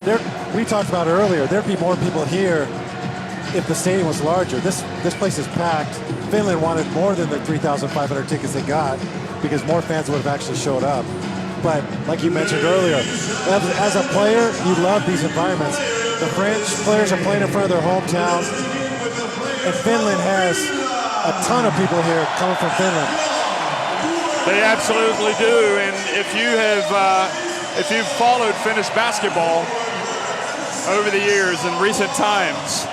We talked about it earlier, there'd be more people here if the stadium was larger. This place is packed. Finland wanted more than the 3,500 tickets they got because more fans would have actually showed up. But like you mentioned earlier, as a player, you love these environments. The French players are playing in front of their hometowns, and Finland has a ton of people here coming from Finland. They absolutely do, and if you've followed Finnish basketball over the years in recent times,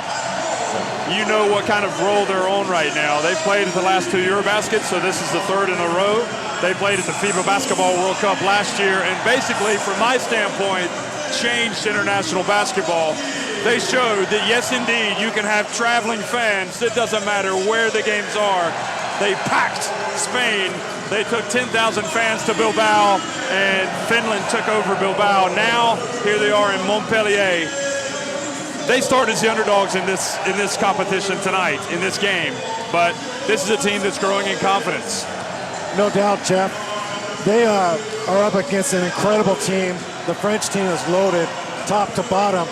you know what kind of role they're on right now. They've played at the last two Eurobasket, so this is the third in a row. They played at the FIBA Basketball World Cup last year, and basically, from my standpoint, changed international basketball. They showed that, yes, indeed, you can have traveling fans. It doesn't matter where the games are. They packed Spain. They took 10,000 fans to Bilbao, and Finland took over Bilbao. Now, here they are in Montpellier. They start as the underdogs in this competition tonight, in this game. But this is a team that's growing in confidence. No doubt, Jeff. They are up against an incredible team. The French team is loaded, top to bottom.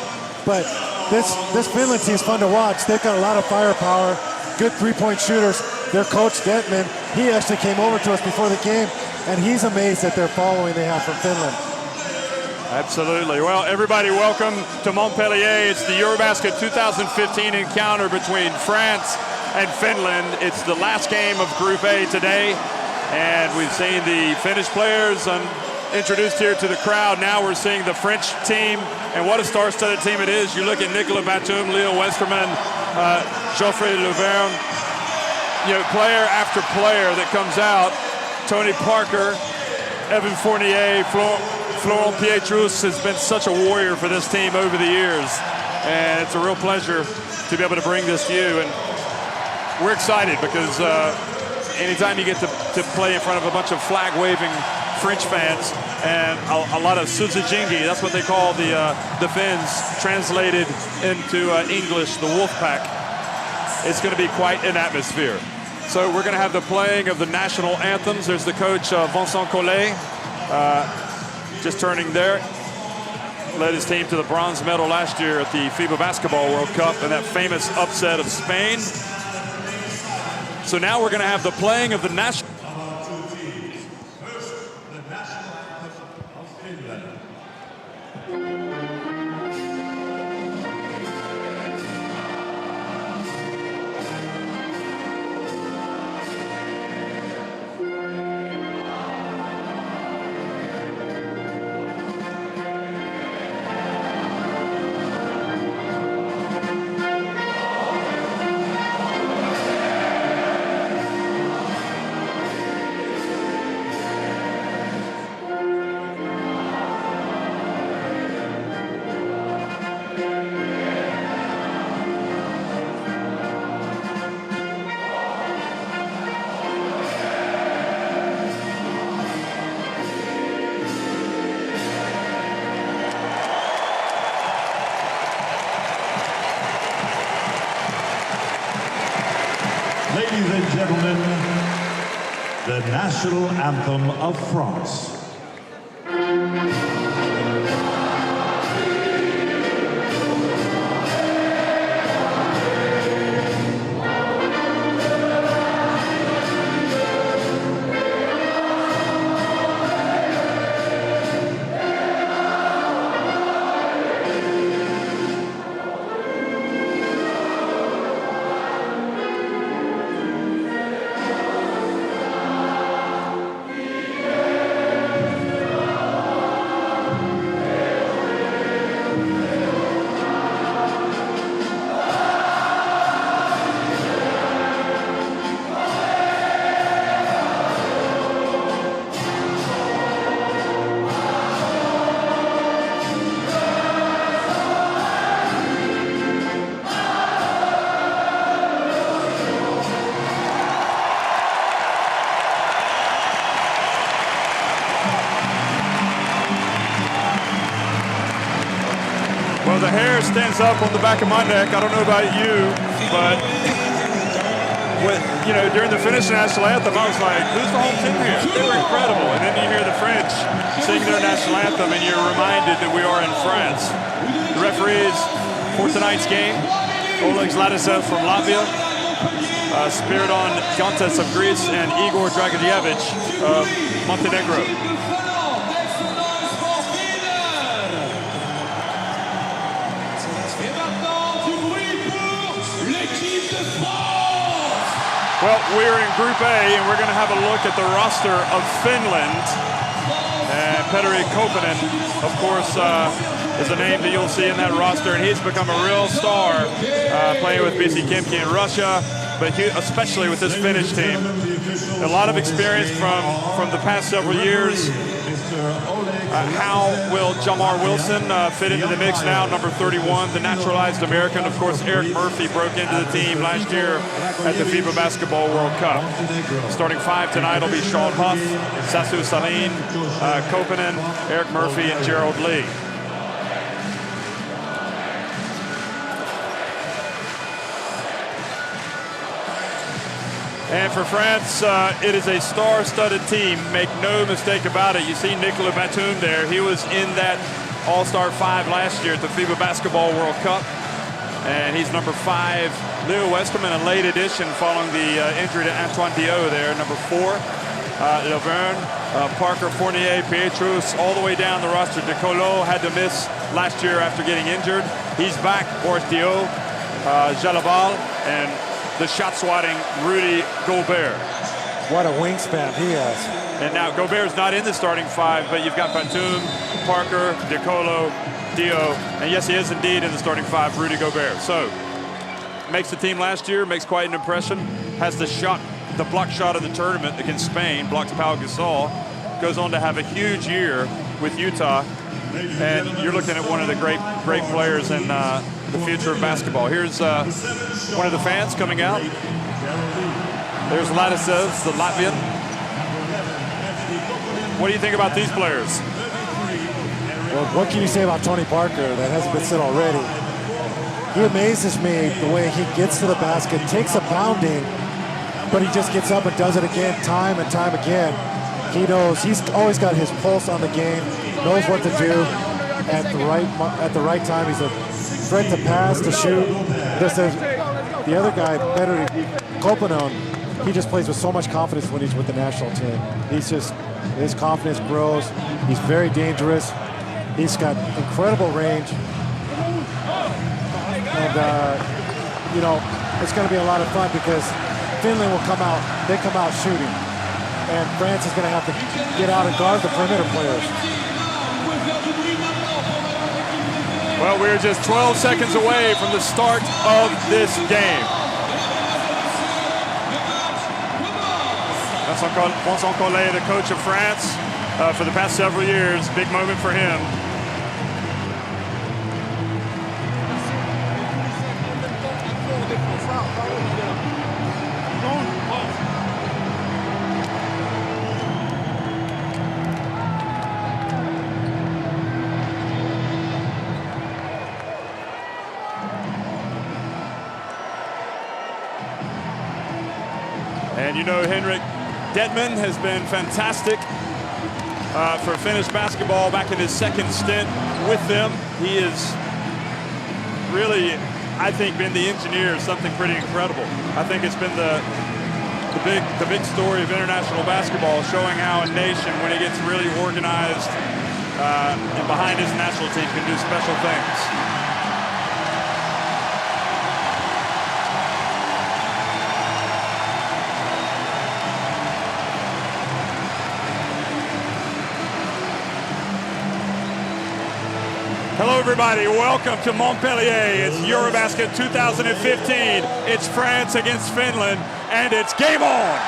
But this Finland team is fun to watch. They've got a lot of firepower, good three-point shooters. Their coach, Detman, he actually came over to us before the game, and he's amazed at their following they have from Finland. Absolutely. Well, everybody, welcome to Montpellier. It's the Eurobasket 2015 encounter between France and Finland. It's the last game of Group A today, and we've seen the Finnish players introduced here to the crowd. Now we're seeing the French team, and what a star-studded team it is. You look at Nicolas Batum, Leo Westerman, Geoffrey Laverne, player after player that comes out. Tony Parker, Evan Fournier, Florent Pietrus has been such a warrior for this team over the years, and it's a real pleasure to be able to bring this to you. And we're excited because anytime you get to play in front of a bunch of flag-waving French fans and a lot of Suzijingi, that's what they call the Finns, translated into English, the wolf pack, it's going to be quite an atmosphere. So we're going to have the playing of the national anthems. There's the coach, Vincent Collet, just turning there. Led his team to the bronze medal last year at the FIBA Basketball World Cup and that famous upset of Spain. So now we're going to have the playing of the national. Ladies and gentlemen, the national anthem of France. Well, the hair stands up on the back of my neck. I don't know about you, but during the Finnish national anthem, I was like, who's the home team here? They were incredible. And then you hear the French sing their national anthem, and you're reminded that we are in France. The referees for tonight's game, Oleg Zlatisev from Latvia, Spiridon Gontes of Greece, and Igor Dragicevic of Montenegro. Well, we're in Group A, and we're going to have a look at the roster of Finland. And Petteri Koponen, of course, is a name that you'll see in that roster, and he's become a real star playing with BC Kimki in Russia, but especially with this Finnish team. A lot of experience from the past several years. How will Jamar Wilson fit into the mix now, number 31, the naturalized American? Of course, Eric Murphy broke into the team last year at the FIBA Basketball World Cup. Starting 5 tonight will be Sean Huff, Sasu Salin, Koponen, Eric Murphy, and Gerald Lee. And for France, it is a star-studded team. Make no mistake about it. You see Nicolas Batum there. He was in that All-Star 5 last year at the FIBA Basketball World Cup. And he's number 5. Leo Westerman, a late addition following the injury to Antoine Diot there, number 4. Laverne, Parker, Fournier, Pietrus, all the way down the roster. De Colo had to miss last year after getting injured. He's back. Boris Diot, Jalabal, and the shot-swatting Rudy Gobert. What a wingspan he has. And now Gobert's not in the starting 5, but you've got Batum, Parker, De Colo, Dio, and yes, he is indeed in the starting 5, Rudy Gobert. So, makes the team last year, makes quite an impression. Has the block shot of the tournament against Spain, blocks Pau Gasol. Goes on to have a huge year with Utah. And you're looking at one of the great players in the future of basketball. Here's one of the fans coming out. There's Ladisev, the Latvian. What do you think about these players? Well, what can you say about Tony Parker that hasn't been said already? He amazes me the way he gets to the basket, takes a pounding, but he just gets up and does it again, time and time again. He knows, he's always got his pulse on the game, knows what to do at the right time. He's a threat to pass, to shoot. Just as the other guy, Petteri Koponen, he just plays with so much confidence when he's with the national team. His confidence grows. He's very dangerous. He's got incredible range. And, it's going to be a lot of fun because Finland will come out, they come out shooting. And France is going to have to get out and guard the perimeter players. Well, we're just 12 seconds away from the start of this game. Vincent Collet, the coach of France for the past several years. Big moment for him. And you know, Henrik Detman has been fantastic for Finnish basketball back in his second stint with them. He has really, I think, been the engineer of something pretty incredible. I think it's been the big story of international basketball, showing how a nation, when it gets really organized and behind his national team, can do special things. Hello, everybody. Welcome to Montpellier. It's Eurobasket 2015. It's France against Finland, and it's game on.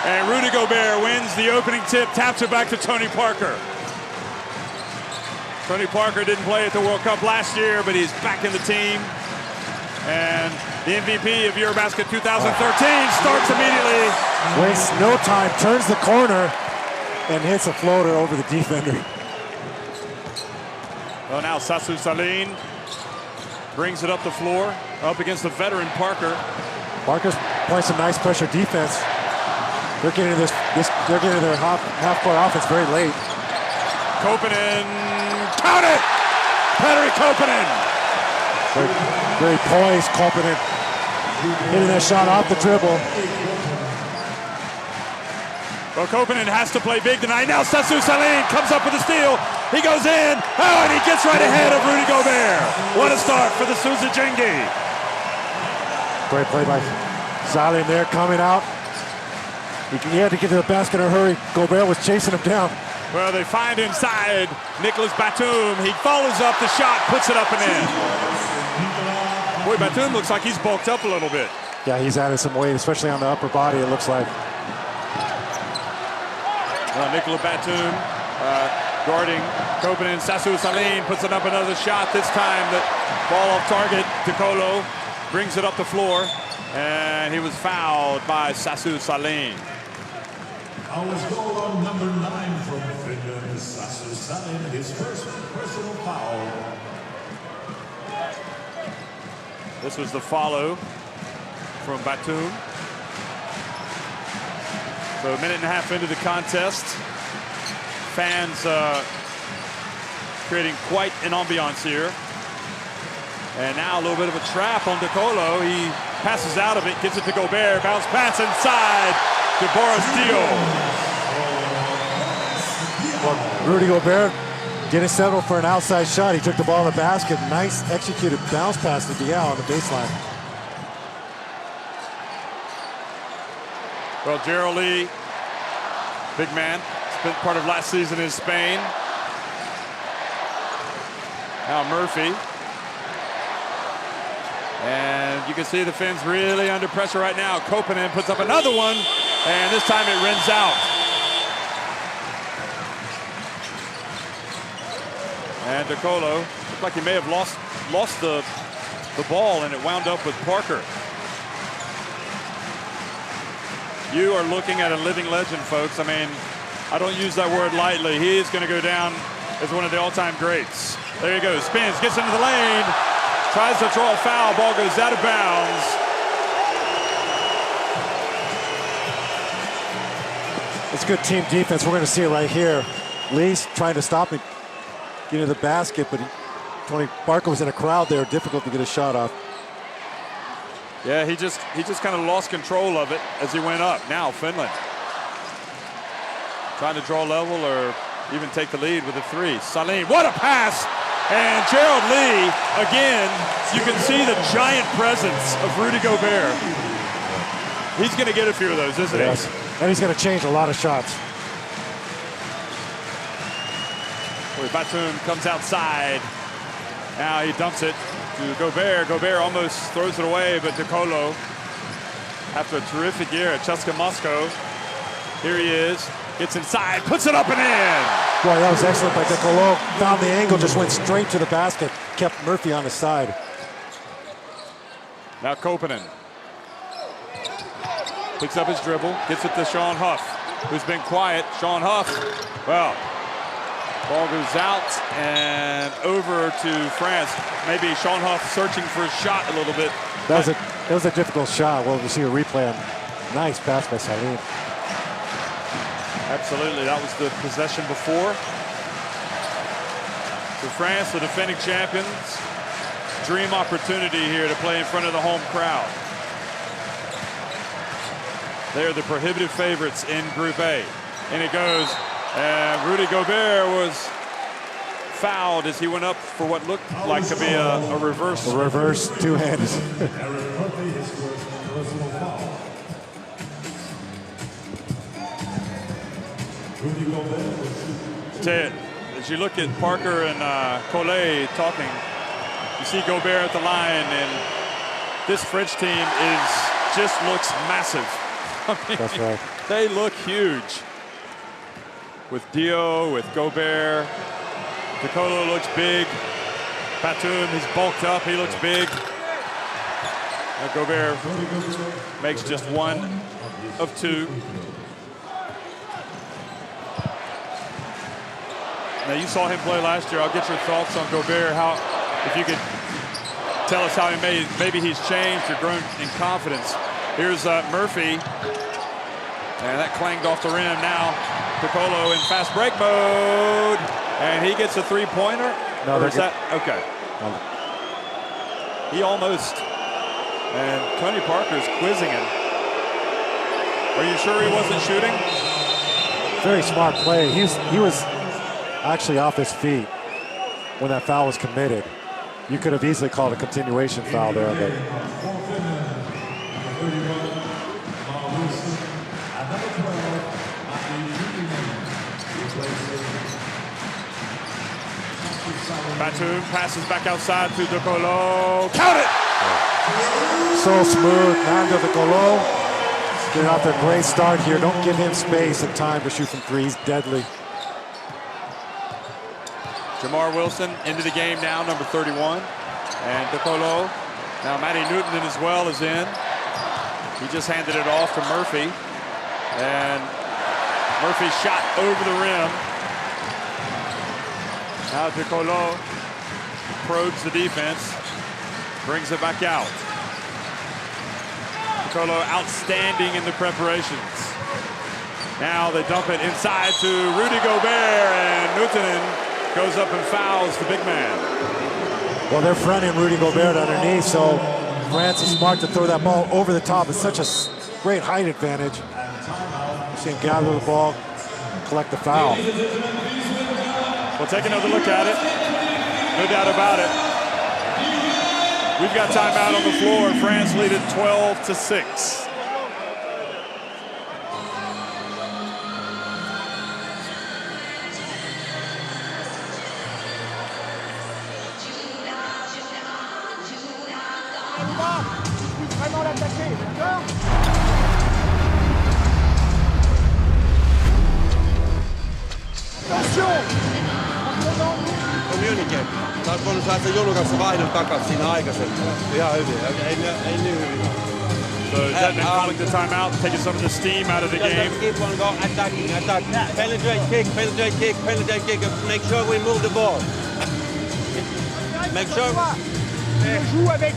And Rudy Gobert wins the opening tip, taps it back to Tony Parker. Tony Parker didn't play at the World Cup last year, but he's back in the team. And the MVP of Eurobasket 2013 starts immediately. Wastes no time, turns the corner, and hits a floater over the defender. Well, now Sasu Salin brings it up the floor, up against the veteran Parker. Parker's playing some nice pressure defense. They're getting they're getting their half-court offense very late. Koponen, count it! Petteri Koponen. Very, very poised, Koponen. Hitting that shot off the dribble. Well, Koponen has to play big tonight. Now Sassu Salin comes up with a steal. He goes in. Oh, and he gets right ahead of Rudy Gobert. What a start for the Suzujengi. Great play by Salin there, coming out. He had to get to the basket in a hurry. Gobert was chasing him down. Well, they find inside Nicholas Batum. He follows up the shot, puts it up and in. Boy, Batum looks like he's bulked up a little bit. Yeah, he's added some weight, especially on the upper body, it looks like. Nicholas Batum guarding Koponen. Sassu Salin puts it up another shot. This time the ball off target. DeColo brings it up the floor, and he was fouled by Sassu Salin. Our goal on number 9 from Finland, Sassu Salin, his first personal foul. This was the follow from Batum. So a minute and a half into the contest. Fans creating quite an ambiance here. And now a little bit of a trap on DeColo. He passes out of it, gives it to Gobert, bounce pass inside to Boris Dio. Well, Rudy Gobert getting settled for an outside shot. He took the ball in the basket. Nice executed bounce pass to Diao on the baseline. Well, Gerald Lee, big man, spent part of last season in Spain. Now Murphy. And you can see the Finns really under pressure right now. Koponen puts up another one, and this time it rims out. And DeColo looked like he may have lost the ball, and it wound up with Parker. You are looking at a living legend, folks. I mean, I don't use that word lightly. He is going to go down as one of the all-time greats. There he goes, spins, gets into the lane, tries to draw a foul, ball goes out of bounds. It's good team defense. We're going to see it right here. Lee's trying to stop him getting to the basket, but Tony Parker was in a crowd there, difficult to get a shot off. Yeah, he just kind of lost control of it as he went up. Now Finland trying to draw level or even take the lead with a three. Salin, what a pass! And Gerald Lee, again, you can see the giant presence of Rudy Gobert. He's going to get a few of those, isn't he? And he's going to change a lot of shots. Boy, Batum comes outside. Now he dumps it to Gobert. Gobert almost throws it away, but DeColo, after a terrific year at CSKA Moscow, here he is, gets inside, puts it up and in. Boy, that was excellent by DeColo. Found the angle, just went straight to the basket, kept Murphy on his side. Now Koponen picks up his dribble, gets it to Sean Huff, who's been quiet. Sean Huff, well, ball goes out and over to France. Maybe Sean Huff searching for a shot a little bit. That was a difficult shot. Well, we'll see a replay on. Nice pass by Salin. Absolutely, that was the possession before. For France, the defending champions, dream opportunity here to play in front of the home crowd. They're the prohibitive favorites in Group A. And it goes. And Rudy Gobert was fouled as he went up for what looked like to be a reverse. A reverse two-handed. Ted, as you look at Parker and Collet talking, you see Gobert at the line, and this French team just looks massive. I mean, that's right. They look huge. With Dio, with Gobert. DeColo looks big. Batum, he's bulked up, he looks big. Now Gobert makes just one of two. Now you saw him play last year. I'll get your thoughts on Gobert. If you could tell us how maybe he's changed or grown in confidence. Here's Murphy. And that clanged off the rim. Now Piccolo in fast break mode. And he gets a three-pointer? No, or is that? Okay. No. He almost. And Tony Parker's quizzing him. Are you sure he wasn't shooting? Very smart play. He was actually off his feet when that foul was committed. You could have easily called a continuation foul there, but Batum passes back outside to De Colo. Count it! so smooth. Nando De Colo getting off to a great start here. Don't give him space and time to shoot from three. He's deadly. Jamar Wilson into the game now, number 31. And De Colo. Now Matty Newton as well is in. He just handed it off to Murphy. And Murphy shot over the rim. Now De Colo probes the defense. Brings it back out. De Colo outstanding in the preparations. Now they dump it inside to Rudy Gobert, and Newton goes up and fouls the big man. Well, they're fronting Rudy Gobert underneath, so France is smart to throw that ball over the top. It's such a great height advantage. See him gather the ball, collect the foul. We'll take another look at it. No doubt about it. We've got timeout on the floor. France lead it 12-6. Vraiment l'attaquer, d'accord? Attention! Communicate. Sä oot voinut saada sen Julukassa vaihdon takas siinä aikaisemmin. Ihan hyvin. Ei niin hyvin. So Zetman calling the timeout, taking some of the steam out of the game. Keep on going, attacking. Penetrate, kick, and make sure we move the ball. Make sure. Joue avec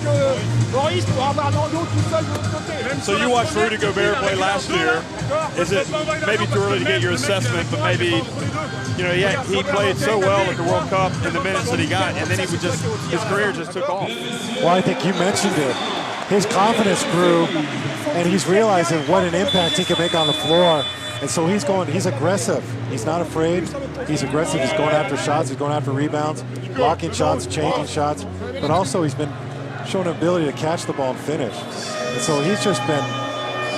Boris pour avoir Nando tout seul de l'autre côté. So you watched Rudy Gobert play last year. Is it maybe too early to get your assessment, but maybe, you know, he played so well at the World Cup in the minutes that he got, and then his career just took off. Well, I think you mentioned it. His confidence grew, and he's realizing what an impact he can make on the floor. And so he's aggressive. He's not afraid. He's aggressive. He's going after shots. He's going after rebounds, blocking shots, changing shots. But also he's been showing an ability to catch the ball and finish. And so he's just been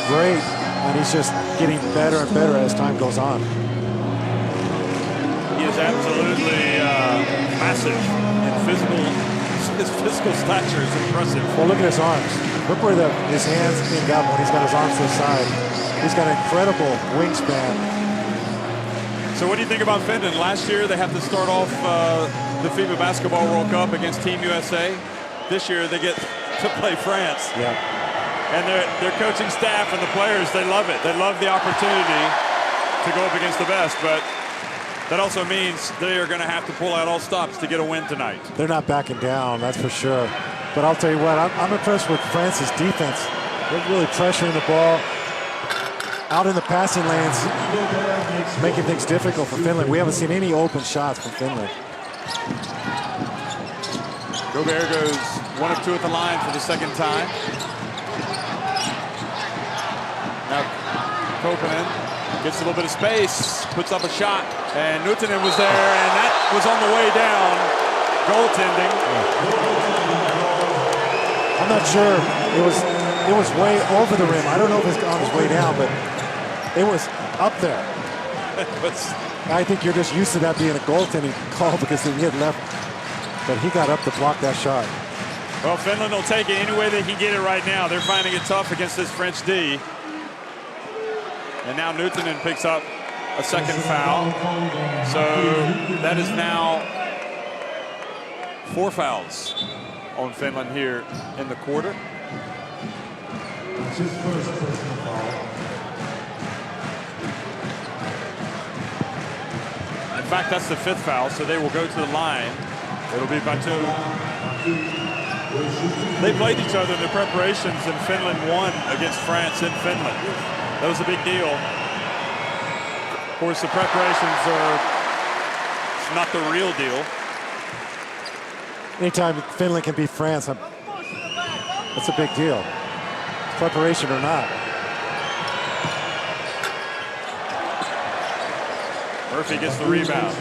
great, and he's just getting better and better as time goes on. He is absolutely massive and physical. His physical stature is impressive. Well, look at his arms. Look where his hands end up when he's got his arms to the side. He's got an incredible wingspan. So what do you think about Finland? Last year they have to start off the FIBA Basketball World Cup against Team USA. This year they get to play France. Yeah. And their coaching staff and the players, they love it. They love the opportunity to go up against the best, but that also means they are going to have to pull out all stops to get a win tonight. They're not backing down, that's for sure. But I'll tell you what, I'm impressed with France's defense. They're really pressuring the ball out in the passing lanes, making things difficult for Finland. We haven't seen any open shots from Finland. Gobert goes 1 of 2 at the line for the second time. Now Koponen gets a little bit of space, puts up a shot, and Nuutinen was there, and that was on the way down. Goaltending. I'm not sure. It was way over the rim. I don't know if it's on his way down, but it was up there. I think you're just used to that being a goaltending call because he had left, but he got up to block that shot. Well, Finland will take it any way they can get it right now. They're finding it tough against this French D. And now Nuutinen picks up a second foul. So that is now 4 fouls on Finland here in the quarter. That's his first personal foul. In fact, that's the 5th foul, so they will go to the line. It'll be Batum. They played each other in the preparations, and Finland won against France in Finland. That was a big deal. Of course, the preparations are not the real deal. Anytime Finland can beat France, that's a big deal. Preparation or not. Murphy gets the rebound.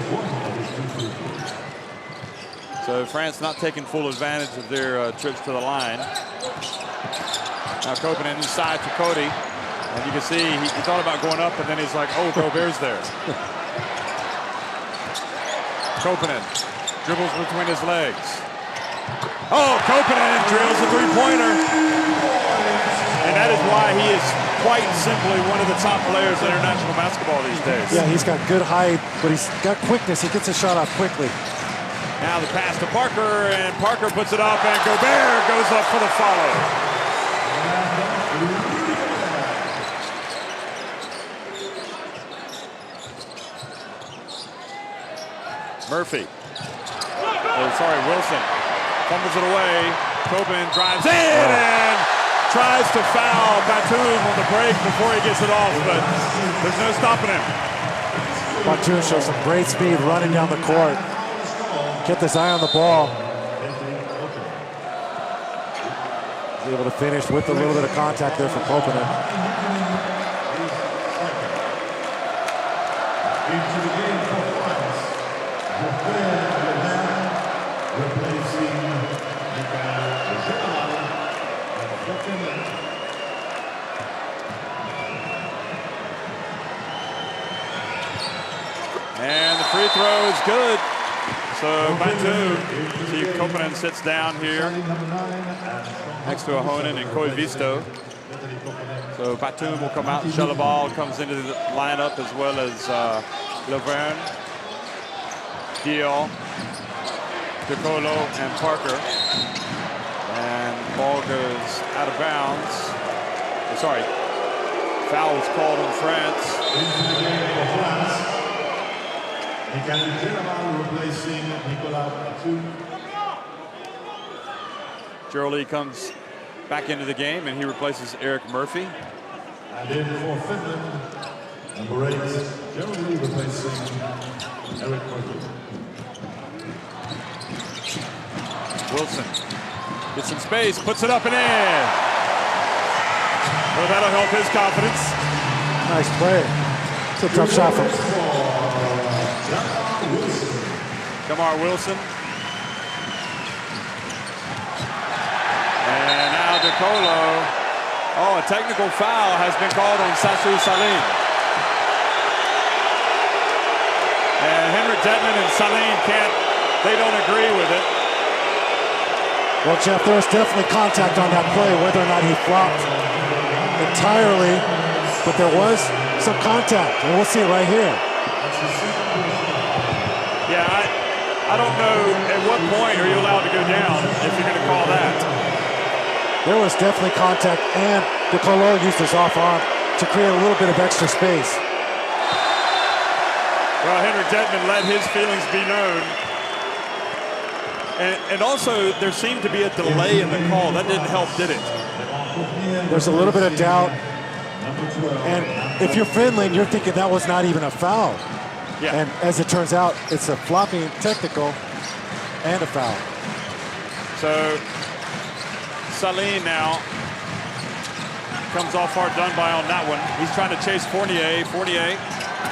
So France not taking full advantage of their trips to the line. Now Koponen inside to Cody. And you can see he thought about going up, and then he's like, oh, Gobert's there. Koponen dribbles between his legs. Oh, Koponen drills a three-pointer. And that is why he is quite simply one of the top players in international basketball these days. Yeah, he's got good height, but he's got quickness. He gets a shot off quickly. Now the pass to Parker, and Parker puts it up, and Gobert goes up for the follow. Murphy. Oh, sorry, Wilson. Fumbles it away. Tobin drives in and tries to foul Batum on the break before he gets it off, but there's no stopping him. Batum shows some great speed running down the court. Kept his eye on the ball. He's able to finish with a little bit of contact there from Koponen. Into the game for France, replacing and the free throw is good. So Batum, see Koponen sits down here next to Ahonen and Koivisto. So Batum will come out, and Shalabal comes into the lineup, as well as Laverne, Diol, DeColo, and Parker. And the ball goes out of bounds. Oh, sorry, foul was called on France. into the game for France. Replacing Nicolas Batum. Gerald comes back into the game, and he replaces Eric Murphy. And in for Finland, number 8, Gerald replacing Eric Murphy. Wilson gets some space, puts it up and in. Well, that'll help his confidence. Nice play. It's a tough shot from Kamar Wilson. And now DeColo. Oh, a technical foul has been called on Sasu Salim. And Henrik Detman and Salim they don't agree with it. Well, Jeff, there was definitely contact on that play, whether or not he flopped entirely, but there was some contact, and we'll see it right here. Yeah, I don't know at what point are you allowed to go down if you're going to call that. There was definitely contact, and DeColo used his off arm to create a little bit of extra space. Well, Henrik Detman let his feelings be known. And also, there seemed to be a delay in the call. That didn't help, did it? There's a little bit of doubt. And if you're Finland, you're thinking that was not even a foul. Yeah. And as it turns out, it's a flopping technical and a foul. So, Salim now comes off hard done by on that one. He's trying to chase Fournier. Fournier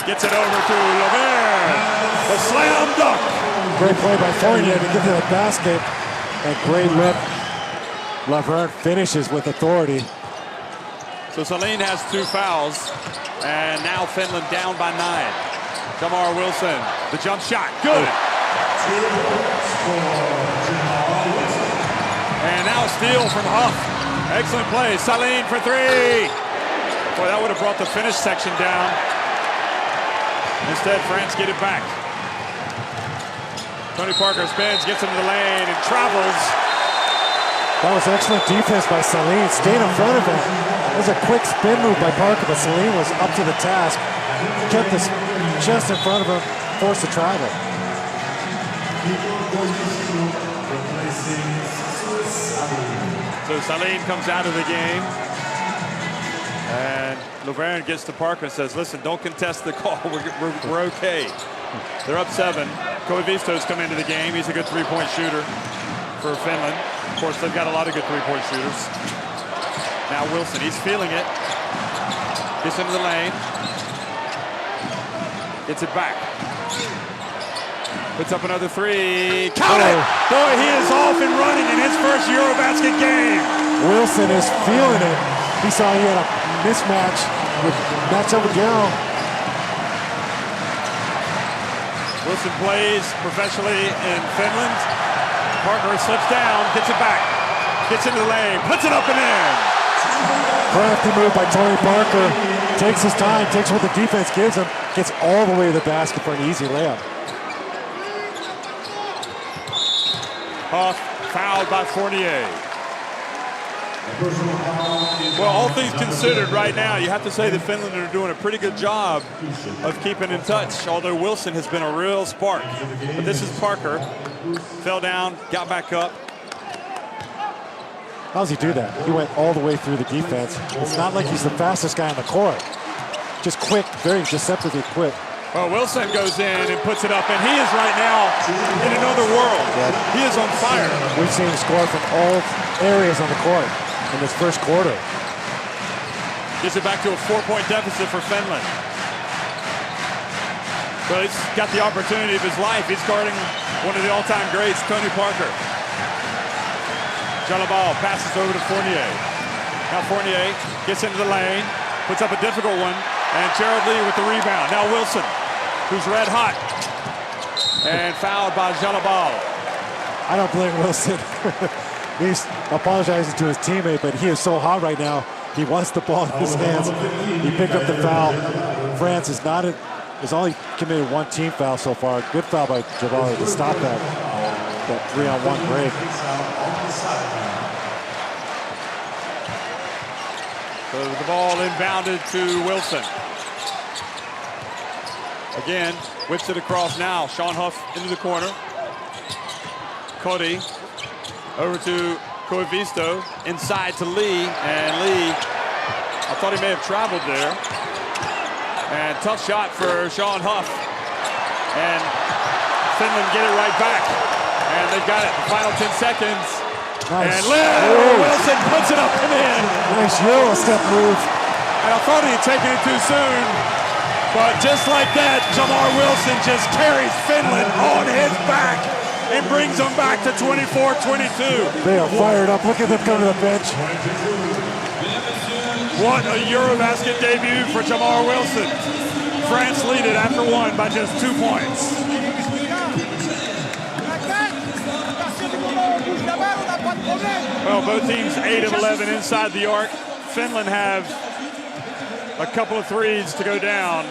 gets it over to Laverne. The slam dunk. Great play by Fournier to get to the basket. And great lip. Laverne finishes with authority. So Salim has 2 fouls. And now Finland down by 9. Kamar Wilson, the jump shot, good. And now a steal from Huff. Excellent play, Salim for 3. Boy, that would have brought the finish section down. Instead, France get it back. Tony Parker spins, gets into the lane, and travels. That was excellent defense by Salim, staying in front of him. It was a quick spin move by Parker, but Salim was up to the task. Kept his chest in front of him, forced to travel. Replacing So Salim comes out of the game. And Laverne gets to Parker and says, listen, don't contest the call. We're okay. They're up 7. Koivisto's come into the game. He's a good three-point shooter for Finland. Of course, they've got a lot of good three-point shooters. Now Wilson, he's feeling it. Gets into the lane. Gets it back. Puts up another 3. Count it! Boy, he is off and running in his first Eurobasket game. Wilson is feeling it. He saw he had a mismatch with matchup with Gallo. Wilson plays professionally in Finland. Partner slips down, gets it back, gets into the lane, puts it up and in. Crafty move by Tony Parker. Takes his time, takes what the defense gives him, gets all the way to the basket for an easy layup. Huff fouled by Fournier. Well, all things considered right now, you have to say the Finland are doing a pretty good job of keeping in touch, although Wilson has been a real spark. But this is Parker. Fell down, got back up. How does he do that? He went all the way through the defense. It's not like he's the fastest guy on the court. Just quick, very deceptively quick. Well, Wilson goes in and puts it up, and he is right now in another world. Yeah. He is on fire. We've seen him score from all areas on the court in this first quarter. Gets it back to a 4-point deficit for Finland. Well, he's got the opportunity of his life. He's guarding one of the all-time greats, Tony Parker. Jalabal passes over to Fournier. Now Fournier gets into the lane, puts up a difficult one, and Gerald Lee with the rebound. Now Wilson, who's red hot, and fouled by Jalabal. I don't blame Wilson. He's apologizing to his teammate, but he is so hot right now. He wants the ball in his hands. He picked up the foul. France is only committed one team foul so far. Good foul by Jabali to stop that 3-on-1 break. So the ball inbounded to Wilson. Again, whips it across now. Sean Huff into the corner. Cody over to Koivisto, inside to Lee, and Lee, I thought he may have traveled there. And tough shot for Sean Huff. And Finland get it right back. And they've got it, the final 10 seconds. Nice. And Wilson puts it up and in. Nice Euro step move. And I thought he had taken it too soon. But just like that, Jamar Wilson just carries Finland on his back and brings them back to 24-22. They are fired up. Look at them come to the bench. What a Eurobasket debut for Jamar Wilson. France lead it after one by just 2 points. Well, both teams 8 of 11 inside the arc. Finland have a couple of threes to go down.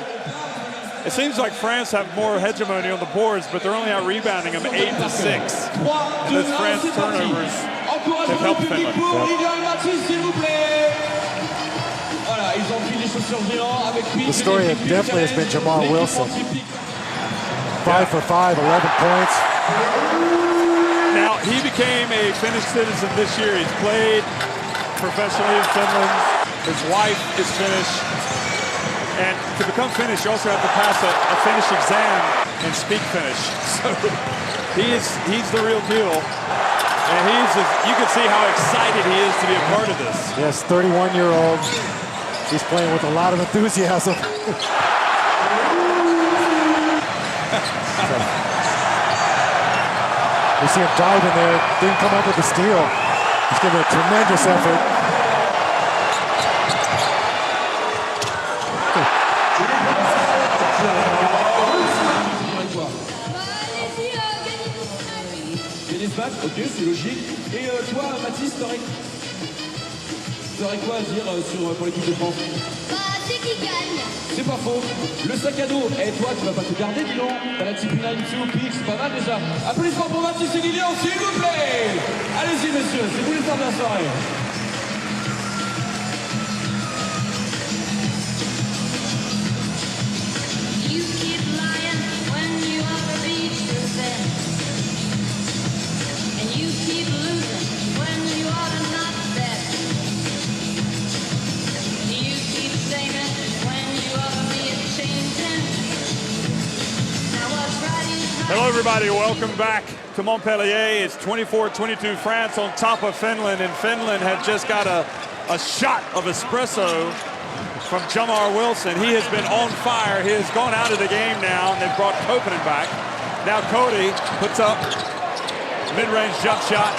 It seems like France have more hegemony on the boards, but they're only out rebounding them 8-6. And those France turnovers have helped Finland. The story definitely has been Jamar Wilson. 5 for 5, 11 points. Now, he became a Finnish citizen this year. He's played professionally in Finland. His wife is Finnish. And to become Finnish, you also have to pass a Finnish exam and speak Finnish. So he's the real deal. And you can see how excited he is to be a part of this. Yes, 31-year-old. He's playing with a lot of enthusiasm. We see him diving there, didn't come up with the steal. He's giving a tremendous effort. Ok, c'est logique. Et toi, Mathis, t'aurais quoi à dire pour l'équipe de France? C'est qui gagne. C'est pas faux. Le sac à dos. Et toi, tu vas pas te garder, dis donc. T'as la discipline pique, c'est pas mal déjà. Applaudissements pour Mathis et Lilian, s'il vous plaît. Allez-y, monsieur, c'est vous les stars de la soirée. You keep lying when you ought to reach your best. And you keep losing when you ought to not bet. everybody, welcome back to Montpellier. It's 24-22 France on top of Finland, and Finland had just got a shot of espresso from Jamar Wilson. He has been on fire. He has gone out of the game now, and they've brought Koponen back. Now Cody puts up mid-range jump shot,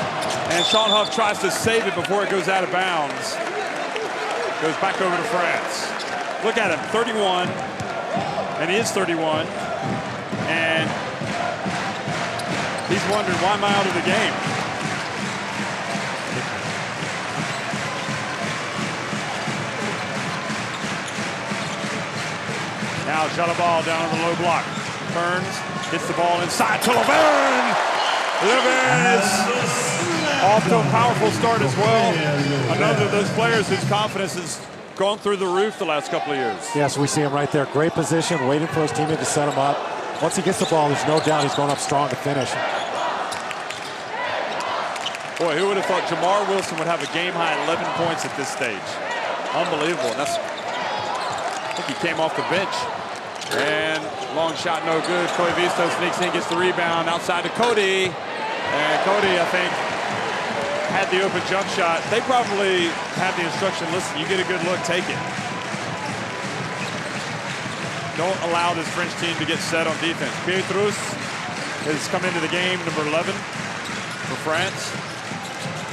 and Sean Huff tries to save it before it goes out of bounds. Goes back over to France. Look at him, 31, and he is 31, and he's wondering, why am I out of the game? Now Jalabal down on the low block. Turns, hits the ball inside to Laverne. Laverne is off to a powerful start as well. Another of those players whose confidence has gone through the roof the last couple of years. Yes, we see him right there. Great position, waiting for his teammate to set him up. Once he gets the ball, there's no doubt he's going up strong to finish. Boy, who would have thought Jamar Wilson would have a game-high 11 points at this stage? Unbelievable. And I think he came off the bench. And long shot, no good. Koivisto sneaks in, gets the rebound outside to Cody. And Cody, I think, had the open jump shot. They probably had the instruction, listen, you get a good look, take it. Don't allow this French team to get set on defense. Pietrus has come into the game, number 11 for France.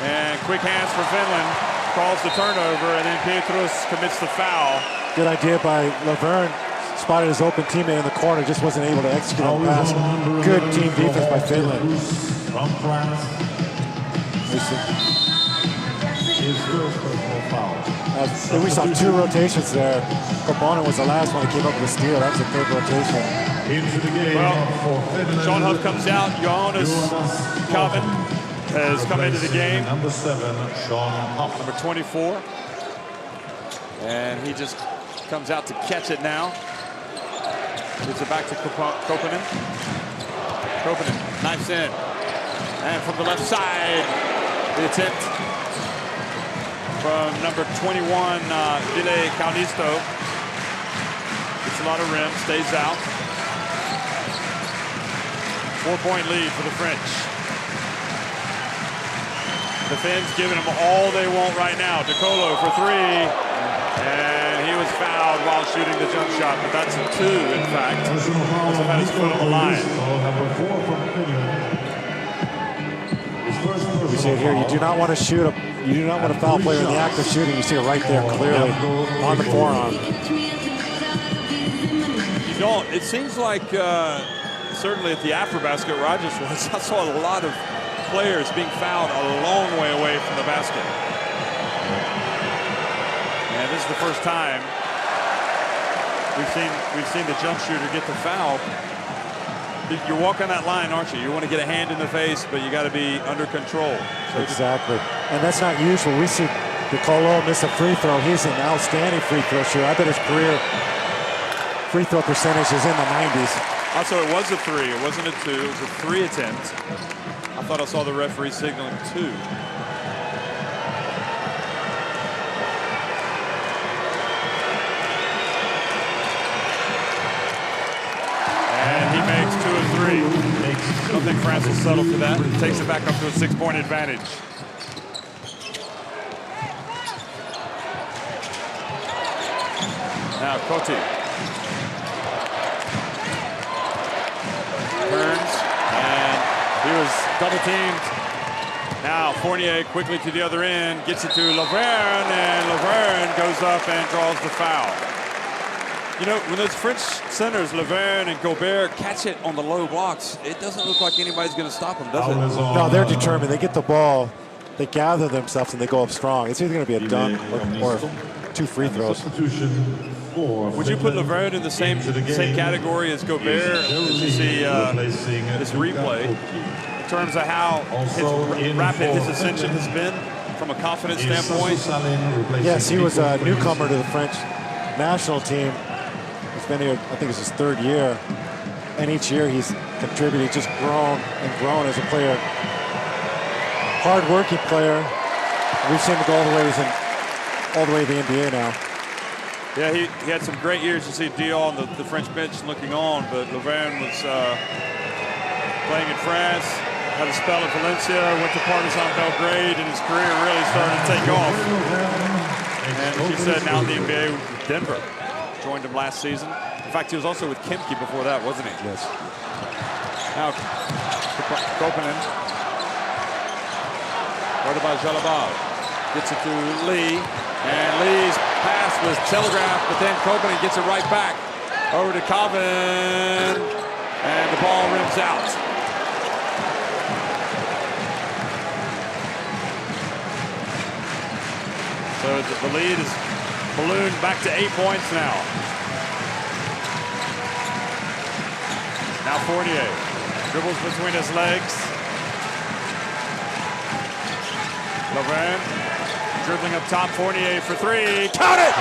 And quick hands for Finland, calls the turnover, and then Pietrus commits the foul. Good idea by Laverne. Spotted his open teammate in the corner, just wasn't able to execute on the pass. Good team defense by Finland. From France. His first personal foul. We saw 2 rotations there. Koponen was the last one. He came up with a steal. That was the 3rd rotation. Into the game for Finland. Sean Huff comes out. Johannes Koven has come into the game. Number 7, Sean Huff. Number 24. And he just comes out to catch it now. Gives it back to Koponen. Koponen knifes in. And from the left side, the attempt from number 21, Ville Kaunisto. Gets a lot of rim, stays out. 4-point lead for the French. The Finns giving them all they want right now. DeColo for 3. And he was fouled while shooting the jump shot, but that's a 2, in fact. Must have had his foot on the line. We see it here. You do not want to shoot you do not want to foul player in the act of shooting. You see it right there clearly on the forearm. You don't. It seems like certainly at the Afrobasket where I just was, I saw a lot of players being fouled a long way away from the basket. And this is the first time we've seen the jump shooter get the foul. You're walking that line, aren't you? You want to get a hand in the face, but you got to be under control. So exactly. And that's not usual. We see DeColo miss a free throw. He's an outstanding free throw shooter. I bet his career free throw percentage is in the 90s. Also, it was a 3. It wasn't a 2. It was a 3 attempt. I thought I saw the referee signaling 2. And he makes 2 of 3. I don't think France will settle for that. Takes it back up to a 6-point advantage. Now Coty turns, and he was double teamed. Now Fournier quickly to the other end, gets it to Laverne, and Laverne goes up and draws the foul. You know, when those French centers, Laverne and Gobert, catch it on the low blocks, it doesn't look like anybody's going to stop them, does it? No, they're determined. They get the ball, they gather themselves, and they go up strong. It's either going to be a dunk or 2 free throws. Would you put Laverne in the same category as Gobert as you see this replay in terms of how rapid his ascension has been from a confidence standpoint? Yes, he was a newcomer to the French national team. He's been here, I think it's his 3rd year, and each year he's contributed, just grown and grown as a player. Hard-working player. We've seen him go all the way to the NBA now. Yeah, he had some great years. You see Dion on the French bench looking on, but Laverne was playing in France, had a spell at Valencia, went to Partizan Belgrade, and his career really started to take off. And as you said, now in the NBA with Denver. Joined him last season. In fact, he was also with Kimki before that, wasn't he? Yes. Now, Koponen. What about Jalabal? Gets it to Lee. And Lee's pass was telegraphed, but then Koponen gets it right back. Over to Calvin. And the ball rims out. So the lead is ballooned back to 8 points now. Now Fournier dribbles between his legs. Lavin dribbling up top. Fournier for three. Count it!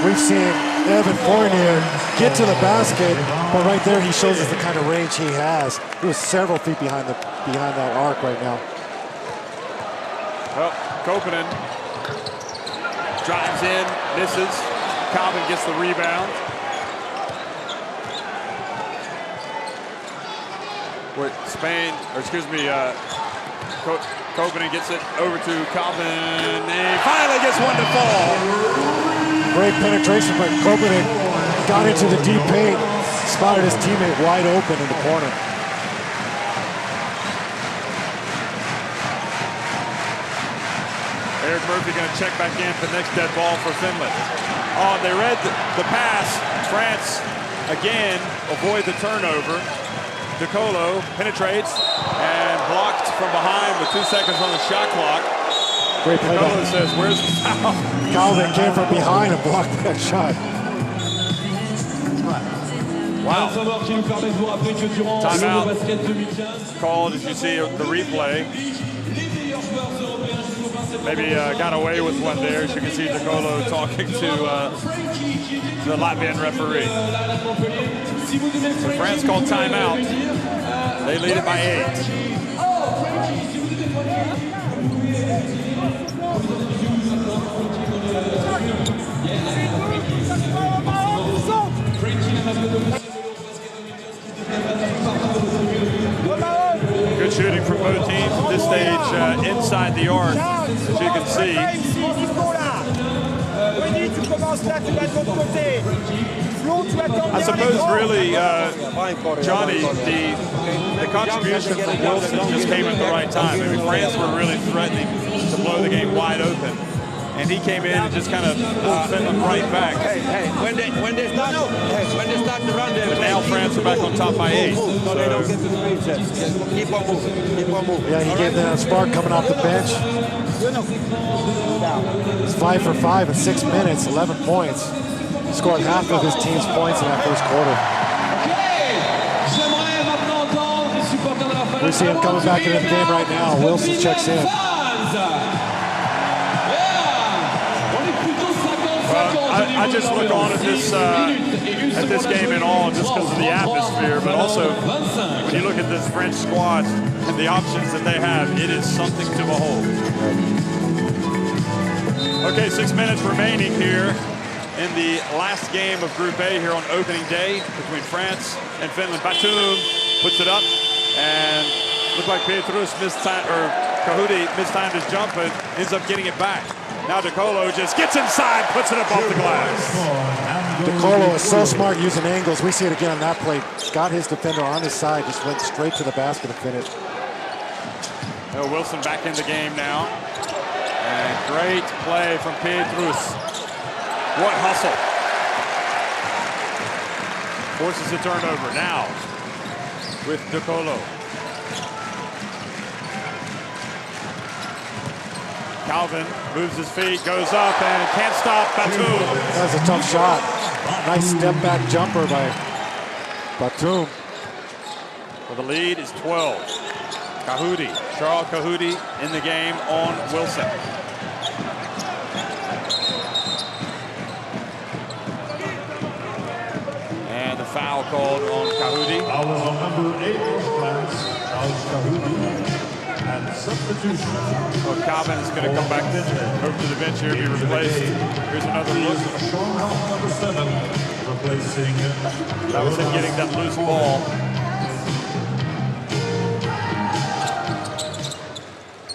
We've seen Evan Fournier get to the basket, but right there he shows us the kind of range he has. He was several feet behind that arc right now. Well, Koponen drives in, misses. Calvin gets the rebound. Spain, or excuse me, Koponen gets it over to Calvin, and he finally gets one to fall. Great penetration, but Koponen got into the deep paint, spotted his teammate wide open in the corner. Eric Murphy going to check back in for the next dead ball for Finland. Oh, they read the pass. France again avoid the turnover. DeColo penetrates and blocked from behind with 2 seconds on the shot clock. Great play. DeColo says, "Where's the foul?" Calvin came from behind and blocked that shot. Wow. Timeout Timeout. called, as you see the replay. Maybe got away with one there. As you can see DeColo talking to the Latvian referee. So France called timeout. They lead it by 8. Good shooting from both teams at this stage inside the arc, as you can see. I suppose really, Johnny, the contribution from Wilson just came at the right time. I mean, France were really threatening to blow the game wide open. And he came in and just kind of pulled Finland right back. When they start to run there, but now France are back on top by 8. So they don't get to the screen set. Keep on moving. Keep on moving. Yeah, he gave them a spark coming off the bench. He's 5 for 5 in 6 minutes, 11 points. Scored half of his team's points in that first quarter. We see him coming back into the game right now. Wilson checks in. I just look on at this game in all just because of the atmosphere, but also when you look at this French squad and the options that they have, it is something to behold. Okay, 6 minutes remaining here in the last game of Group A here on opening day between France and Finland. Batum puts it up, and looked like Pietrus Kahudi mistimed his jump, but ends up getting it back. Now DeColo just gets inside, puts it up off the glass. DeColo is so smart using angles. We see it again on that play. Got his defender on his side, just went straight to the basket and finished. Wilson back in the game now. And great play from Pietrus. What hustle. Forces a turnover now with DeColo. Calvin moves his feet, goes up, and can't stop Batum. That's a tough shot. Nice step back jumper by Batum. Well, the lead is 12. Kahudi, Charles Kahudi in the game on Wilson. And the foul called on Kahudi. Foul on number 8 for France, Charles Kahudi. And substitution. Well, Calvin is going to come back over to the bench here, be replaced. Here's another look. Number 7, replacing That was him getting that loose ball.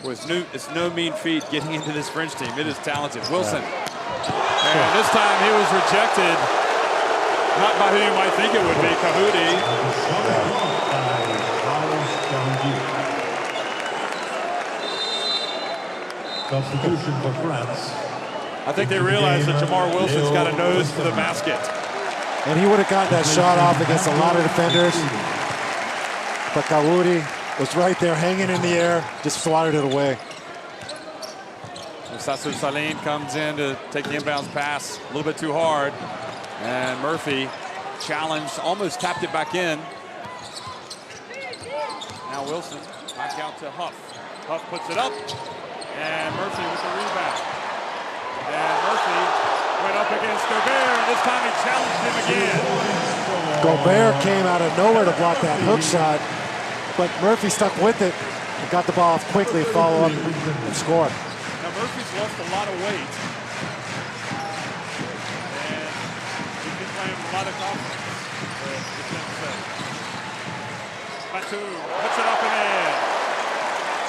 Well, it's no mean feat getting into this French team. It is talented. Wilson. And this time he was rejected. Not by who you might think it would be, Kahudi. Substitution for France. I think they realized that Jamar Wilson's got a nose for the basket. And he would have gotten that shot off against a lot of defenders. But Kahudi was right there hanging in the air, just swatted it away. Sassou Saline comes in to take the inbounds pass a little bit too hard. And Murphy challenged, almost tapped it back in. Now Wilson back out to Huff. Huff puts it up. And Murphy with the rebound. And Murphy went up against Gobert. And this time he challenged him again. Gobert came out of nowhere to block that hook shot. But Murphy stuck with it and got the ball off quickly, follow up and score. Now Murphy's lost a lot of weight. And he's been playing a lot of offense. Batum puts it up and in.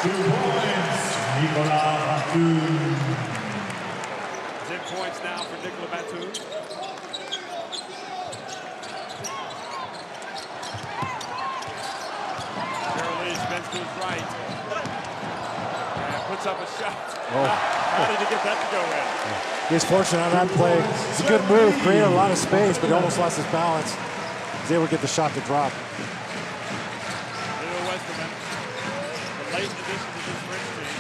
2 points, Nicolas Batum. 10 points now for Nicolas Batum. Lee spins to his right. And puts up a shot. How did he get that to go in? He's fortunate on that play. It's a good move, created a lot of space, but he almost lost his balance. He's able to get the shot to drop. Leo Westerman, the late addition to this French team,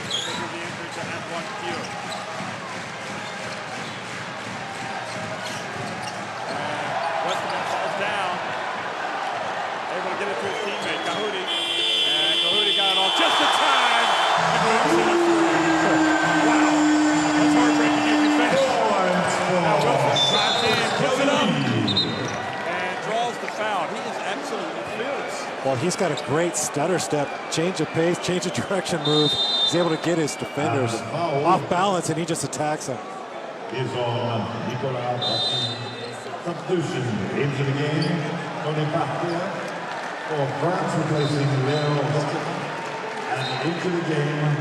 because of the injury to Antoine Theo. And Westerman falls down, able to get it to his teammate, Kahudi. And Kahudi got it off just in time. And Wilson a three. Wow, that's heartbreaking if you finish. Now Wilson drives in, puts it up, and draws the foul. He is absolutely fierce. Well, he's got a great stutter step, change of pace, change of direction move. He's able to get his defenders off balance, and he just attacks them. Is on Nicolas Batum. Substitution into the game. Tony Parker for France replacing Leo. And into the game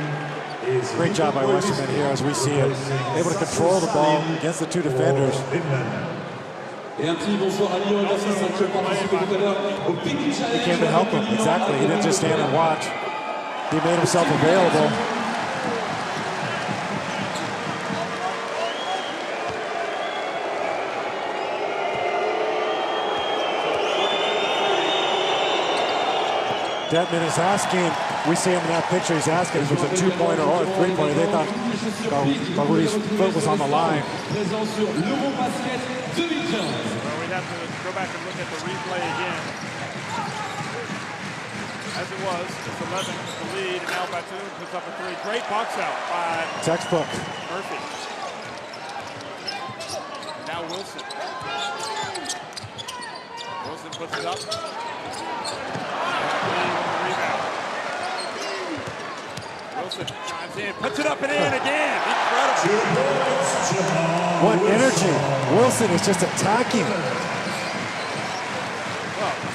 is Great job by Westerman here as we see it. Able to control the ball against the two defenders. Et un petit bonsoir à Lyon Basket qui a participé tout à l'heure au Big Challenge. He came to help him, exactly. He didn't just stand and watch. He made himself available. Detman is asking, we see him in that picture, he's asking if it was a 2-pointer or a 3-pointer. They thought Bahudi's foot was on the line. Présent sur Eurobasket 2015. Well, we'd have to go back and look at the replay again. As it was, it's 11 the lead, and now Batum puts up a three. Great box out by Textbook. Murphy. Now Wilson. Wilson puts it up. Rebound. Wilson drives in, puts it up and in again. Incredible. What energy. Wilson is just attacking. Well,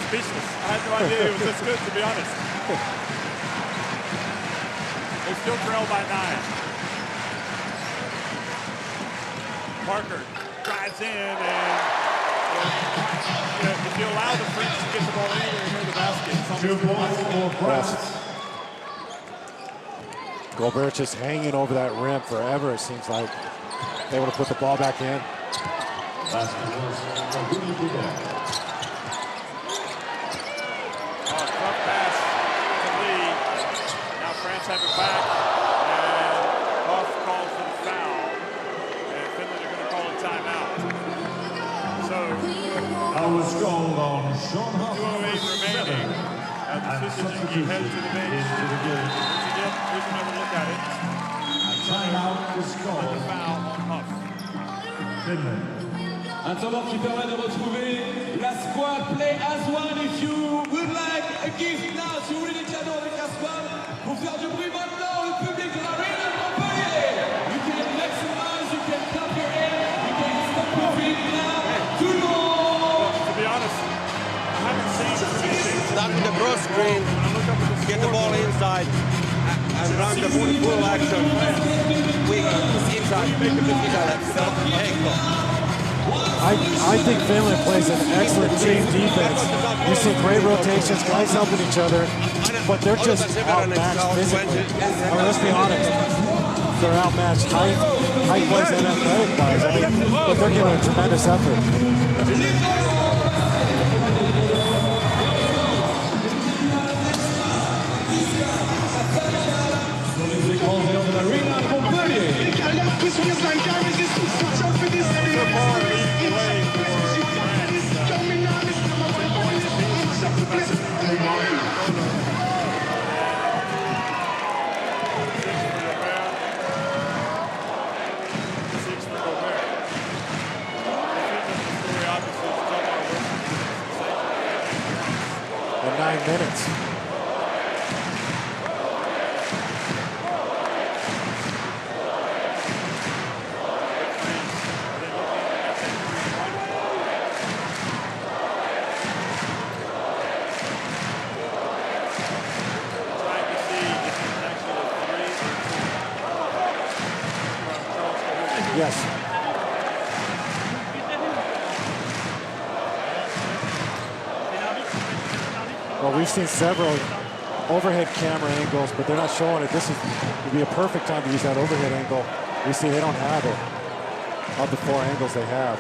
speechless. I had no idea it was this good, to be honest. They still trail by 9. Parker drives in, and if you allow the French to get the ball anywhere near the basket, it's almost 2 points for France. Gobert just hanging over that rim forever, it seems like. Able to put the ball back in. Tough pass to Lee. Now France have it back, and Huff calls for the foul, and Finland are going to call a timeout. So, Our goal on Sean Huff. 2:08 remaining. The Suzuki head to the bench. Here's another look at it. Timeout is The called. foul on Huff. Finland. Un temps qui permet de retrouver la squad play as one. If you would like a gift now, si vous voulez des cadeaux avec la squad, pour faire du bruit maintenant, le public de l'Arena de Montpellier. You can maximize, you can clap your hands, you can stop your feet now. screen, get the ball inside, and run the full action. Quick, inside, heikko. I think Finland plays an excellent team defense. You see great rotations, guys helping each other, but they're just outmatched physically. I mean, let's be honest. They're outmatched height-wise and athletic-wise. I mean, but they're giving a tremendous effort. In 9 minutes. Yes. Well, we've seen several overhead camera angles, but they're not showing it. This would be a perfect time to use that overhead angle. We see they don't have it of the 4 angles they have.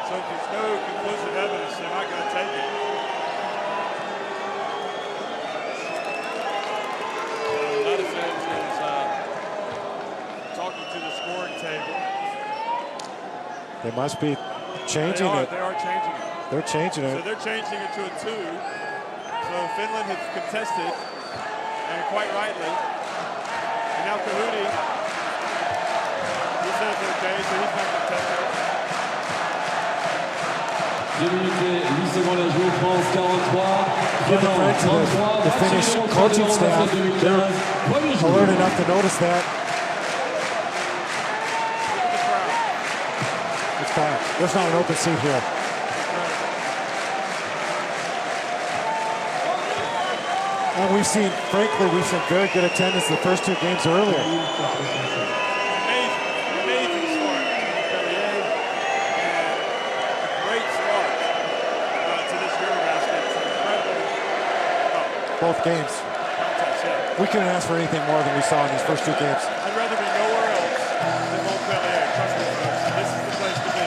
So if there's no conclusive evidence, they're not going to take it. Ledison is talking to the scoring table. They must be changing it. They are changing it. They're changing it. So they're changing it to a 2. So Finland has contested, and quite rightly. And now Kahudi, he says okay, so he's not contesting it. 2 minutes et 8 secondes à jouer, France 43. Give the credit to the Finnish coaching staff. They're alert enough to notice that. It's packed. There's not an open seat here. And we've seen very good attendance the first 2 games earlier. Amazing start from Montpellier, and a great start to this Eurobasket. It's incredible. Both games. Contest, yeah. We couldn't ask for anything more than we saw in these first 2 games. I'd rather be nowhere else than Montpellier. Trust me, folks. This is the place to be.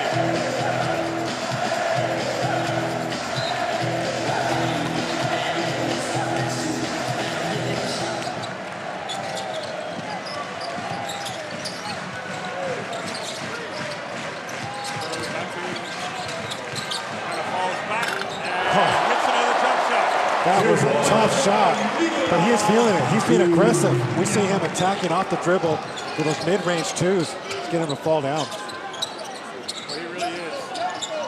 That was a tough shot, but he is feeling it. He's being aggressive. We see him attacking off the dribble with those mid-range 2s to get him to fall down. Well, he really is.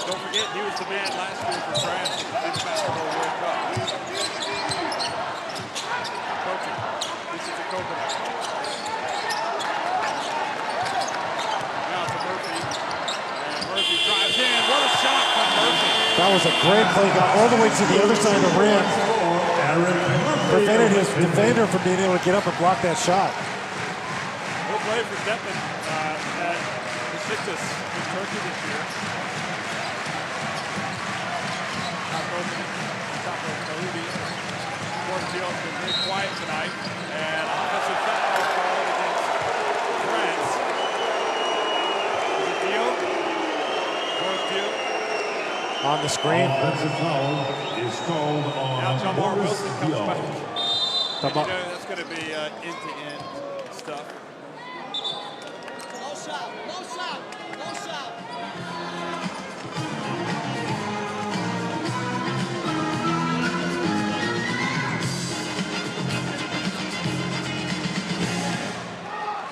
Don't forget, he was the man last year for France in the Basketball World Cup. Coaching. This is a coconut. Now to Murphy. And Murphy drives in. What a shot from Murphy. That was a great play. Got all the way to the other side of the rim. Prevented his defender from being able to get up and block that shot. Good play for Deppin at Besiktas in Turkey this year. Top of Kahudi. Portillo's been very quiet tonight. And offensive foul called against France. Is it Dio? Portillo? On the screen. Offensive foul is called on Now Jamar Wilson comes Dio. back. And you know that's going to be end-to-end stuff. No shot, no shot, no shot.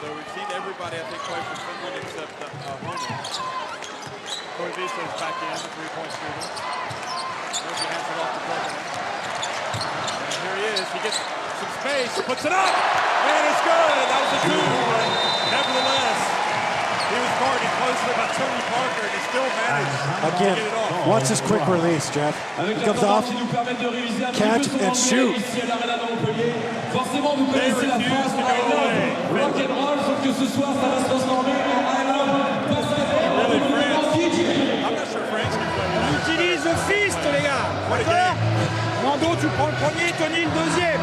So we've seen everybody, I think, play for Finland except Homan. Koivisto is back in, the 3-point shooter. Murphy hands it off to Koivisto. And here he is. He gets some space, puts it up, and it's good. That was a two. Nevertheless, he was guarded closely by Tony Parker, and he still managed to Again, get it off. watch this quick release, Jeff. Avec He la comes off, qui nous permet de réviser un catch petit peu son and anglais shoot. ici à l'Arena de Montpellier. Forcément, vous connaissez la refuse phrase to I go love away. rock and roll, sauf que ce soir, ça va se transformer en I love Really, France. DJ. I'm not sure France can play On that. utilise le fist, les gars. What a D'accord? game. Mando, tu prends le premier, Tony le deuxième.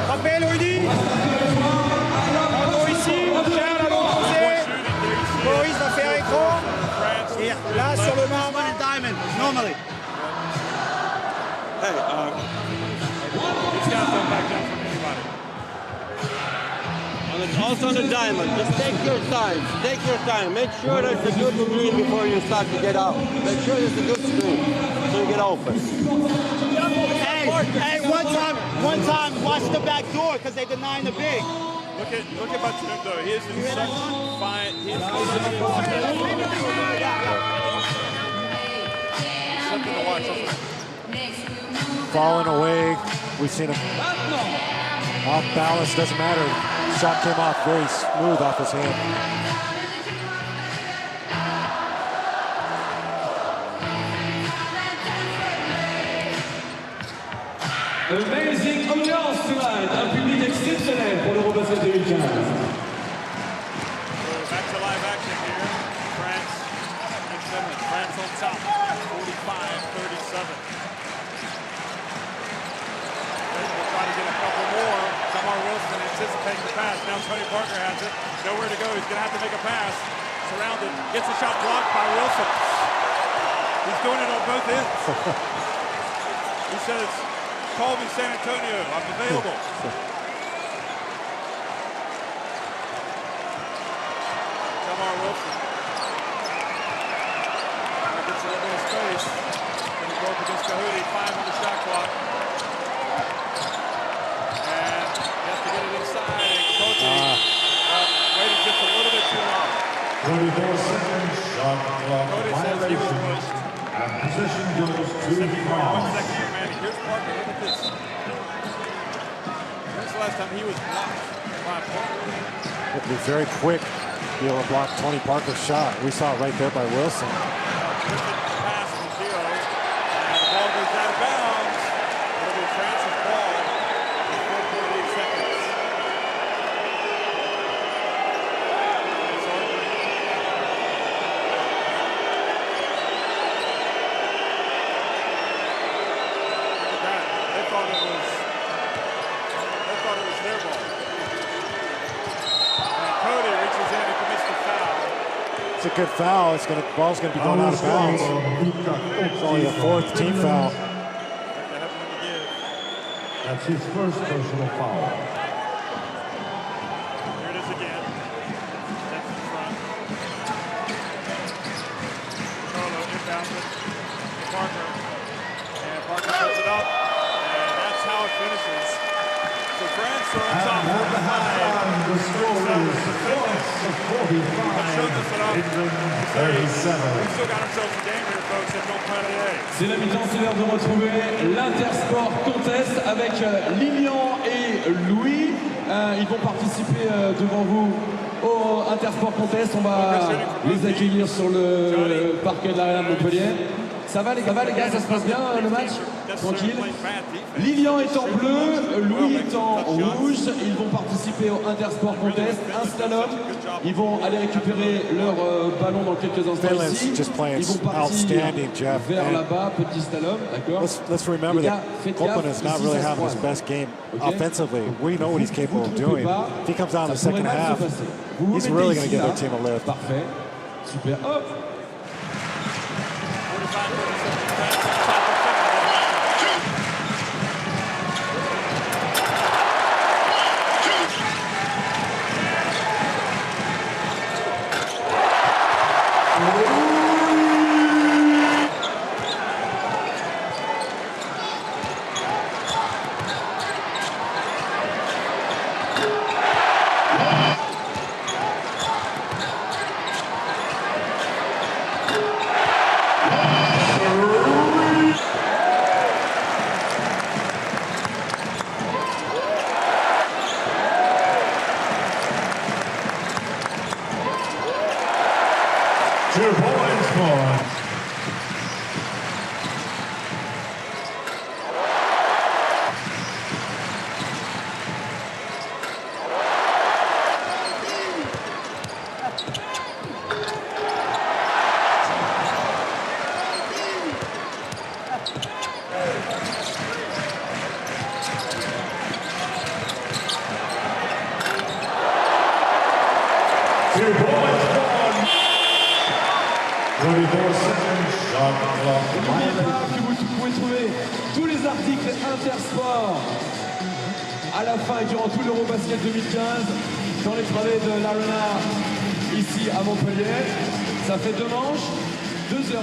Rappel, Rudy. Mando ici, Charles à l'autre côté. Boris va faire écran. Et là, sur le marbre. Diamond, normally. Hey, It's got to go back down from anybody. and it's also on the diamond. Just take your time. Take your time. Make sure there's a good screen before you start to get out. Make sure there's a good screen so you get open. Hey, one time, watch the back door because they denying the big. Look at Batum though. He is in such fine. He is something to watch. falling away. We've seen him off balance, doesn't matter. Shot came off very smooth off his hand. Amazing ambiance tonight, un public exceptionnel pour l'Eurobasket 2015. Back to live action here. France and Finland. France on top, 45-37. We'll try to get a couple more. Tamar Wilson anticipating the pass. Now Tony Parker has it. Nowhere to go. He's going to have to make a pass. Surrounded. Gets a shot blocked by Wilson. He's doing it on both ends. He says, call me San Antonio. I'm available. Tamar Wilson. Gets a little bit of space. Going to go up against Cahudi. 5 on the shot clock. And he has to get it inside. And Cote waited just a little bit too long. 24 seconds, shot clock Cote says he was violation. pushed. And position goes to 71 France. seconds remaining. Here's Parker. Look at this. When's the last time he was blocked by Parker? It'll be very quick to be able to block Tony Parker's shot. We saw it right there by Wilson. Pass from Gio. And the ball goes out of bounds. It'll be France's ball with 4.8 seconds. Look at that. They thought it was their ball. And Cody reaches in and commits the foul. It's a good foul. Ball's gonna be going out of bounds. It's only the fourth team foul. They have one to give. That's his first personal foul. Here it is again. Steps in front. Cholo inbounds it to Parker. And Parker puts it up. And that's how it finishes. So France are on top 45. The score is France 45, England 37. We've still got ourselves a game here, folks, at Montpellier. C'est la mi-temps, c'est l'heure de retrouver l'Intersport Contest avec Lilian et Louis. Ils vont participer devant vous au Intersport Contest. On va les accueillir sur le parquet de l'Arena de Montpellier. Ça va les gars, ça se passe bien le match? Tranquille. Lilian est en bleu, Louis est en rouge. Ils vont participer au Intersport Contest. Un slalom. Ils vont aller récupérer leur ballon dans quelques instants Finland's ici. just playing Ils vont partir outstanding, Jeff. vers And là-bas, petit slalom, d'accord? let's remember that Copeland is not really having his best game offensively. We know what he's capable of doing. If he comes out in the second half, he's really going to give their team a lift. Parfait. Super. Hop. 45 2 points for 24 seconds, shot clock. N'oubliez pas que vous pouvez trouver tous les articles Intersport à la fin et durant tout l'Eurobasket 2015 dans les travées de l'Arena ici à Montpellier. Ça fait 2 manches, 2-0.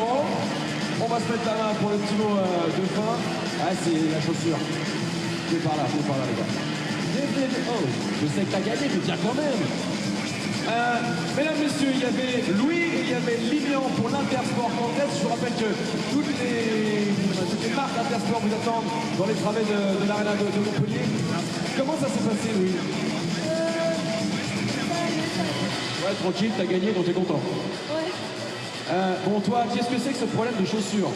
On va se mettre la main pour le petit mot de fin. Ah, c'est la chaussure. Venez par là les gars. Oh, je sais que t'as gagné, mais viens quand même. Mesdames, messieurs, il y avait Louis et il y avait Lilian pour l'Intersport Contest. Je vous rappelle que toutes les marques d'Intersport vous attendent dans les travées de l'Arena de Montpellier. Comment ça s'est passé, Louis? Ouais, tranquille, t'as gagné, donc t'es content. Ouais. Bon, toi, qu'est-ce que c'est que ce problème de chaussure?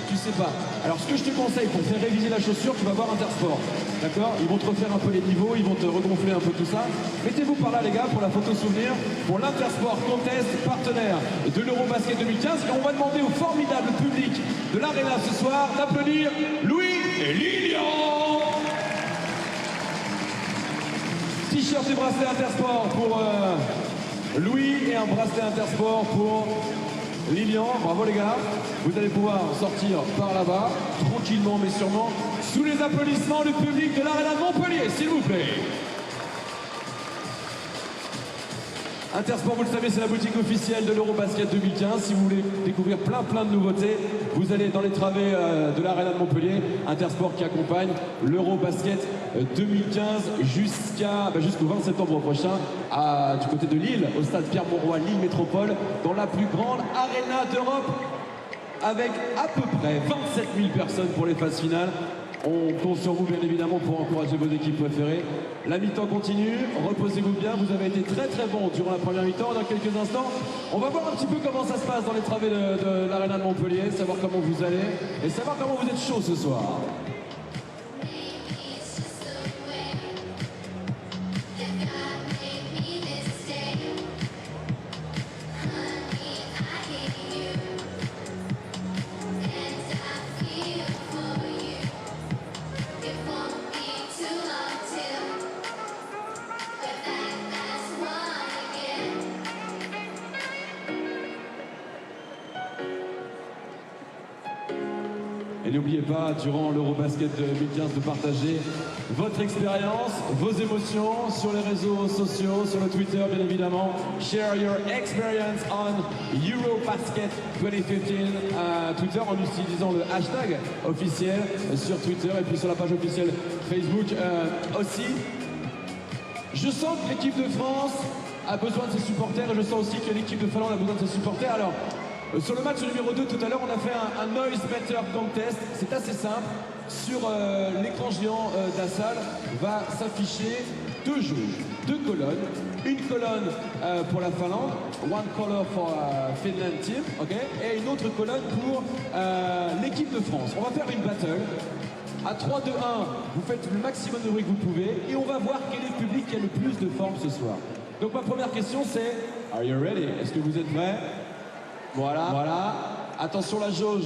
Tu sais pas. Alors, ce que je te conseille pour faire réviser la chaussure, tu vas voir Intersport. D'accord? Ils vont te refaire un peu les niveaux, ils vont te regonfler un peu tout ça. Mettez-vous par là, les gars, pour la photo souvenir, pour l'Intersport Contest, partenaire de l'Eurobasket 2015. Et on va demander au formidable public de l'Arena ce soir d'applaudir Louis et Lilian. T-shirt et bracelet Intersport pour Louis et un bracelet Intersport pour Lilian. Bravo les gars. Vous allez pouvoir sortir par là-bas, tranquillement mais sûrement, sous les applaudissements du public de l'Arena de Montpellier, s'il vous plaît. Intersport, vous le savez, c'est la boutique officielle de l'Eurobasket 2015. Si vous voulez découvrir plein de nouveautés, vous allez dans les travées de l'Arena de Montpellier. Intersport qui accompagne l'Eurobasket 2015 jusqu'au 20 septembre prochain du côté de Lille, au stade Pierre-Mauroy, Lille Métropole, dans la plus grande arena d'Europe, avec à peu près 27 000 personnes pour les phases finales. On compte sur vous bien évidemment pour encourager vos équipes préférées. La mi-temps continue, reposez-vous bien, vous avez été très bons durant la première mi-temps. Dans quelques instants, on va voir un petit peu comment ça se passe dans les travées de l'Arena de Montpellier, savoir comment vous allez et savoir comment vous êtes chaud ce soir. Et n'oubliez pas, durant l'Eurobasket 2015, de partager votre expérience, vos émotions sur les réseaux sociaux, sur le Twitter bien évidemment. Share your experience on Eurobasket 2015 Twitter en utilisant le hashtag officiel sur Twitter et puis sur la page officielle Facebook aussi. Je sens que l'équipe de France a besoin de ses supporters et je sens aussi que l'équipe de Finlande a besoin de ses supporters. Alors, sur le match numéro 2 tout à l'heure, on a fait un noise meter contest. C'est assez simple. Sur l'écran géant de la salle va s'afficher 2 jauges, 2 colonnes. Une colonne pour la Finlande, one color for Finland team, okay, et une autre colonne pour l'équipe de France. On va faire une battle. À 3, 2, 1, vous faites le maximum de bruit que vous pouvez et on va voir quel est le public qui a le plus de forme ce soir. Donc ma première question c'est, are you ready? Est-ce que vous êtes prêts? Voilà. Attention la jauge.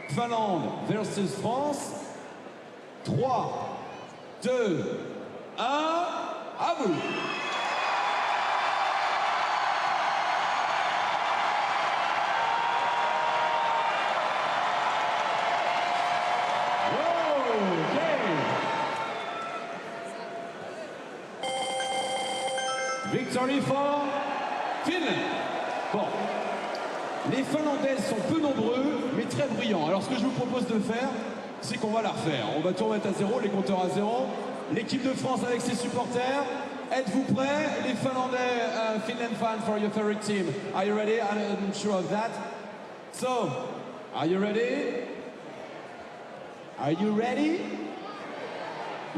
Finlande versus France. 3, 2, 1, à vous. Victory for Finland. Bon. Les Finlandaises sont peu nombreux, mais très bruyants. Alors ce que je vous propose de faire, c'est qu'on va la refaire. On va tout remettre à 0, les compteurs à 0. L'équipe de France avec ses supporters. Êtes-vous prêts? Les Finlandais, Finland fans for your favorite team. Are you ready? I'm sure of that. So, are you ready? Are you ready?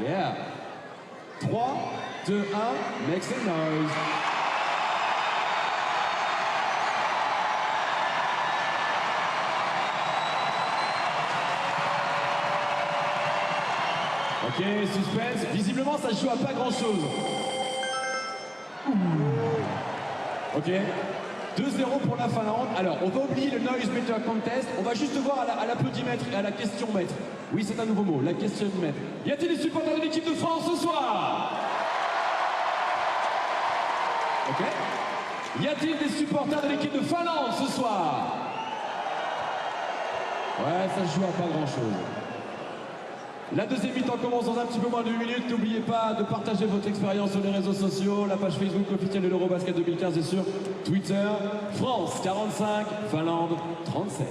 Yeah. 3, 2, 1, make some noise. Ok, suspense. Visiblement, ça joue à pas grand-chose. Ok. 2-0 pour la Finlande. Alors, on va oublier le noise meter contest. On va juste voir à l'applaudimètre et à la question mètre. Oui, c'est un nouveau mot, la question mètre. Y a-t-il des supporters de l'équipe de France ce soir? Ok. Y a-t-il des supporters de l'équipe de Finlande ce soir? Ouais, ça se joue à pas grand-chose. La deuxième mi-temps commence dans un petit peu moins de 1 minute. N'oubliez pas de partager votre expérience sur les réseaux sociaux, la page Facebook officielle de l'Eurobasket 2015 et sur Twitter. France 45, Finlande 37.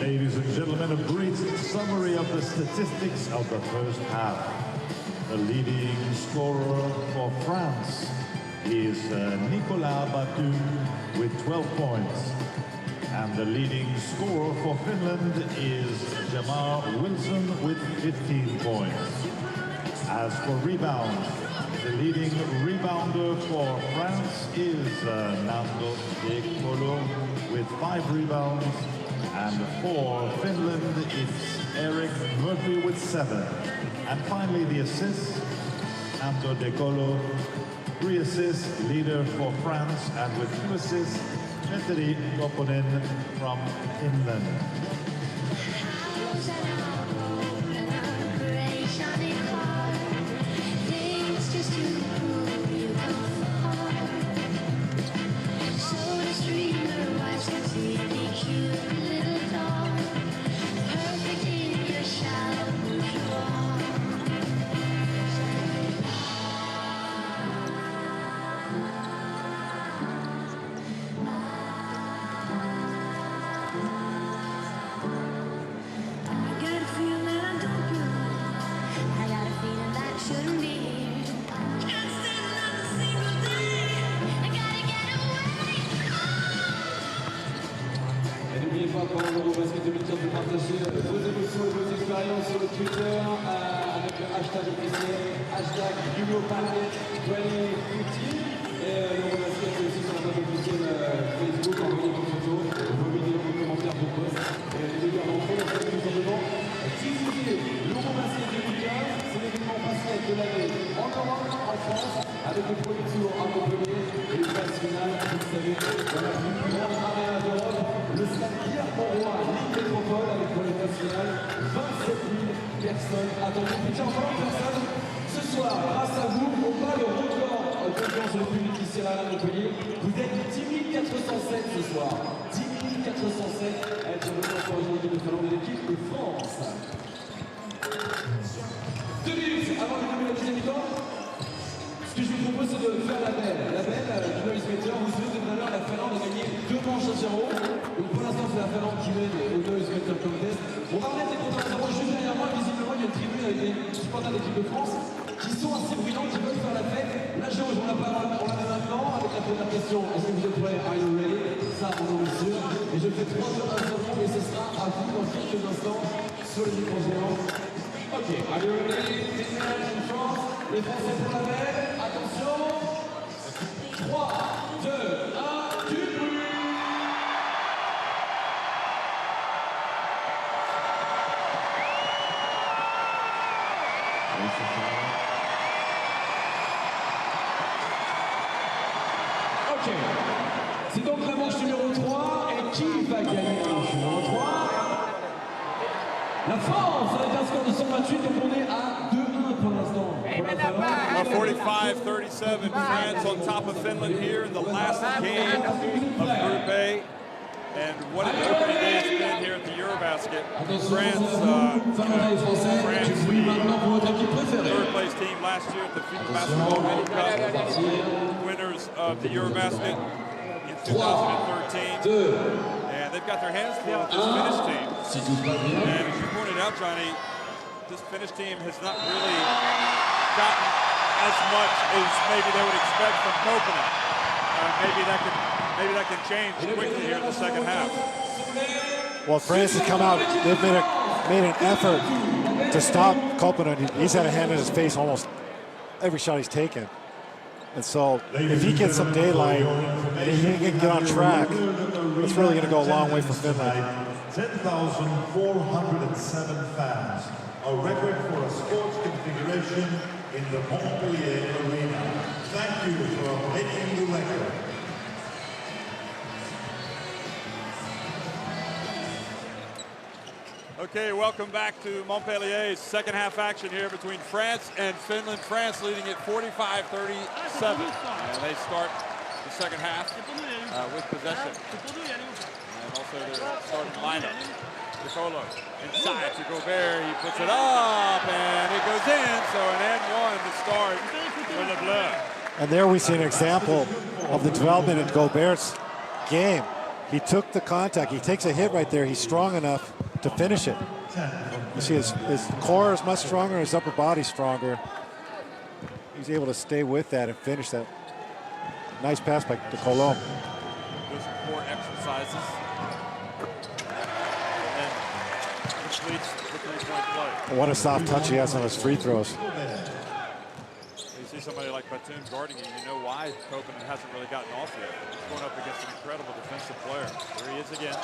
Ladies and gentlemen, a brief summary of the statistics of the first half. The leading scorer for France is Nicolas Batum with 12 points. And the leading scorer for Finland is Jamar Wilson with 15 points. As for rebounds, the leading rebounder for France is Nando De Colo with 5 rebounds. And for Finland, it's Eric Murphy with 7. And finally, the assists, Nando De Colo, 3 assists, leader for France, and with 2 assists, Petteri Koponen from Finland. pas pendant l'Eurobasket 2015 de partager vos émotions et vos expériences sur le Twitter avec le hashtag officiel, hashtag Eurobasket 2015. Et l'Eurobasket c'est aussi sur la page officielle Facebook, envoyez vos photos, vos vidéos, vos commentaires, vos posts. Et les gars d'entre eux, on tout simplement diffuser l'Eurobasket 2015. C'est l'événement basket de l'année en Europe, en France, avec le premier tour à Montpellier et les phases finales, vous le savez, dans la plus grande arena d'Europe, le stade Pierre-Mauroy, Ligue Métropole, avec pour les phases finales 27 000 personnes attendues. Putain, en parlant de personnes, ce soir, grâce à vous, on bat le record d'audience du public ici à la Montpellier. Vous êtes 10 407 ce soir. 10 407 à être rejoint pour rejoindre l'équipe de Finlande et l'équipe de France. 2 minutes avant de début de la deuxième mi-temps. Ce que je vous propose, c'est de faire la belle. La belle du noise-meter. Vous savez, tout à l'heure, la Finlande a gagné 2 manches à 0. Donc pour l'instant, c'est la Finlande qui mène au noise-meter contest. On va remettre les comptes à 0 juste derrière moi. Visiblement, il y a une tribune avec des supporters de l'équipe de France qui sont assez brillants, qui veulent faire la fête. La jauge, on la met maintenant avec la première question. Est-ce que vous êtes prêts? Are you ready? Ça, on en est sûr. Et je fais 3 heures à 0, mais ce sera à vous dans quelques instants sur les écrans géants. Ok, are you ready? Finland and France. Les Français pour la belle. Attention. 3, 2, 1, du bruit. Ok. C'est donc la manche numéro 3. Et qui va gagner la manche numéro 3? La France avec un score de 128, donc on est à 2-1 pour l'instant. 45-37, France on top of Finland here in the last game of Group A. And what an opening day it's been here at the Eurobasket. France third place team last year at the FIBA Basketball World Cup, winners of the Eurobasket in 2013. And they've got their hands full with this Finnish team. And as you pointed out, Johnny, this Finnish team has not really gotten as much as maybe they would expect from Copenhagen. Maybe that can change quickly here in the second half. Well, France has come out. They've made an effort to stop Copenhagen. He's had a hand in his face almost every shot he's taken. And so if he gets some daylight and he can get on track, it's really going to go a long way for Finland. 10,407 fans, a record for a sports configuration in the Montpellier Arena. Thank you for making the record. Okay, welcome back to Montpellier's second half action here between France and Finland. France leading at 45-37. And they start the second half with possession. And also their starting lineup. Nicolo inside to Gobert. He puts it up and it goes in. So an and one to start for the Bleu. And there we see an example of the development in Gobert's game. He took the contact. He takes a hit right there. He's strong enough to finish it. You see his core is much stronger, his upper body's stronger. He's able to stay with that and finish that. Nice pass by Colomb. Those core exercises. And completes the three-point play. What a soft touch he has on his free throws. You see somebody like Batum guarding you, you know why Copenhagen hasn't really gotten off yet. He's going up against an incredible defensive player. There he is again.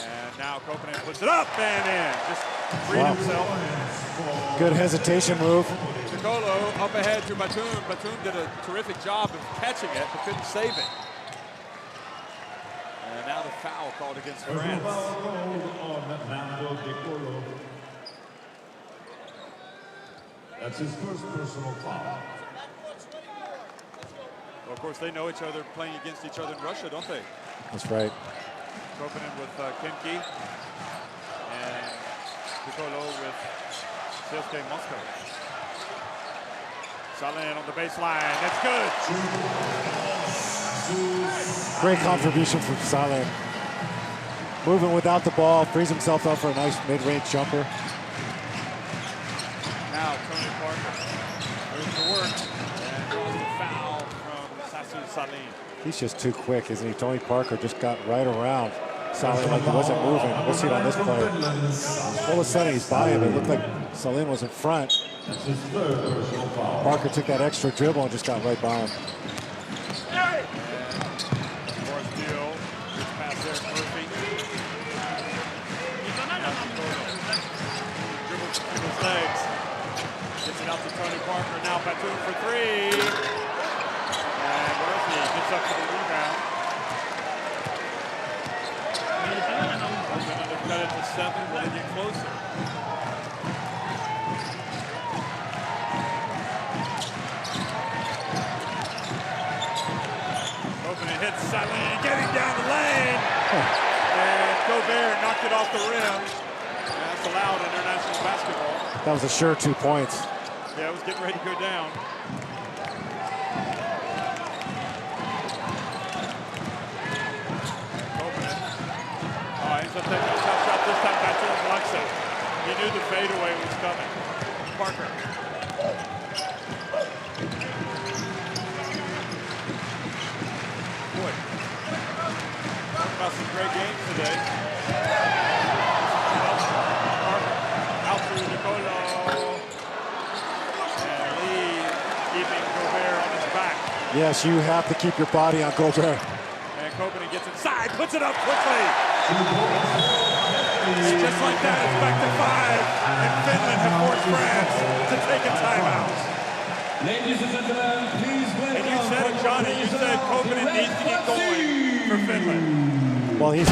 And now Copenhagen puts it up and in. Just freed himself. Good hesitation move. Nicolo up ahead to Batum. Batum did a terrific job of catching it, but couldn't save it. And now the foul called against France. That's his first personal foul. Well, of course, they know each other, playing against each other in Russia, don't they? That's right. Copenhagen with Kimki and Nicolo with CSKA Moscow. Salin on the baseline. That's good. Great contribution from Salin. Moving without the ball, frees himself up for a nice mid-range jumper. Now Tony Parker goes to work and draws the foul from Sassu Salin. He's just too quick, isn't he? Tony Parker just got right around Salin like he wasn't moving. We'll see it on this play. All of a sudden he's by him. It looked like Salin was in front. That's his third personal foul. Parker took that extra dribble and just got right by him. Morris Deal, good pass there, Murphy. Dribbles between his legs. Gets it out to Tony Parker. Now Batum for three. And Murphy gets up for the rebound. They've cut it to 7. Will they get closer? Opening hit, Salin getting down the lane. And Gobert knocked it off the rim. And that's allowed in international basketball. That was a sure 2 points. Yeah, it was getting ready to go down. He's going to take a tough shot this time. Batum blocks it. He knew the fadeaway was coming. Parker. Boy. Talking about some great games today. Parker. Out through Nicolo. And Lee keeping Gobert on his back. Yes, you have to keep your body on Gobert. And Copenhagen gets inside, puts it up quickly. Just like that, it's back to 5. And Finland have forced France to take a timeout. Ladies and gentlemen, please welcome. And you said it, Johnny, you said Copenhagen needs to get going for Finland. Well, he's...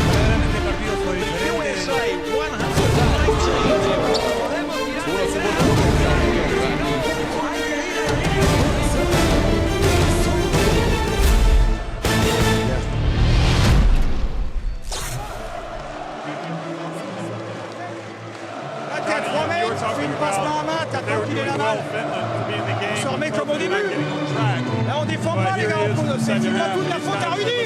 USA 119. Une passe main à main, t'attends qu'il ait la balle. On se remet comme au début. Là, on défend pas, les gars. C'est pas toute la faute à Rudy.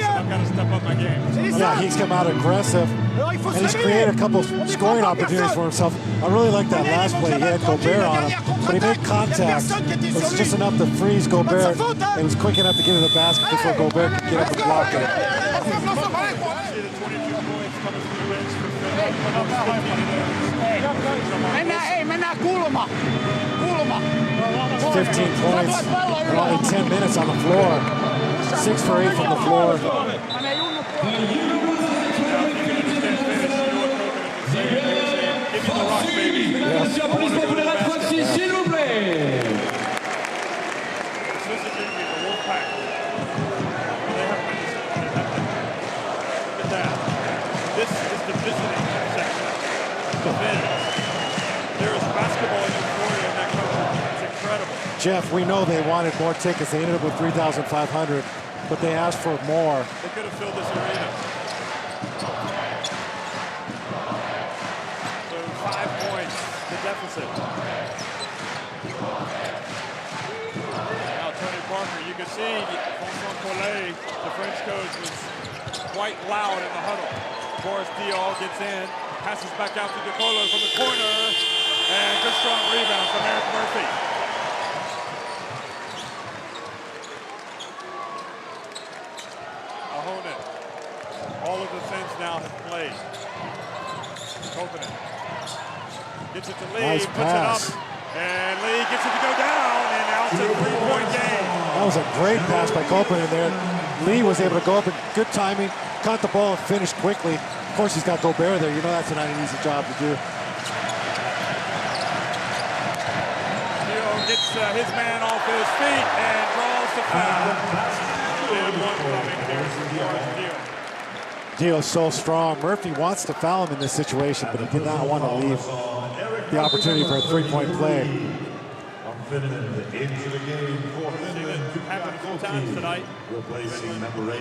Yeah, he's come out aggressive. And he's created a couple scoring opportunities for himself. I really like that last play. He had Gobert on him, but he made contact. It was just enough to freeze Gobert. It was quick enough to get to the basket before Gobert could get up and block it. It's 15 points and only 10 minutes on the floor. 6 for 8 from the floor. This is the visiting section. There is basketball in Euphoria in that country. It's incredible. Jeff, we know they wanted more tickets. They ended up with 3,500, but they asked for more. They could have filled this arena. So 5 points, the deficit. Now Tony Parker, you can see François Collet, the French coach, was quite loud in the huddle. Boris Diaw gets in, passes back out to DeColo from the corner, and good strong rebound from Eric Murphy. Ahonen. All of the Finns now have played. Copenhagen gets it to Lee, Nice puts pass. it up, and Lee gets it to go down, and now it's a 3-point game. That was a great pass by Copeland there. Lee was able to go up and good timing, caught the ball and finished quickly. Of course, he's got Gobert there. You know that's not an easy job to do. Dio gets his man off his feet and draws the foul. And one coming here for Dio. Dio's so strong. Murphy wants to foul him in this situation, but he did not want to leave the opportunity for a 3-point play. Finland into the game for Finland. Happened a few times tonight. Replacing number 8,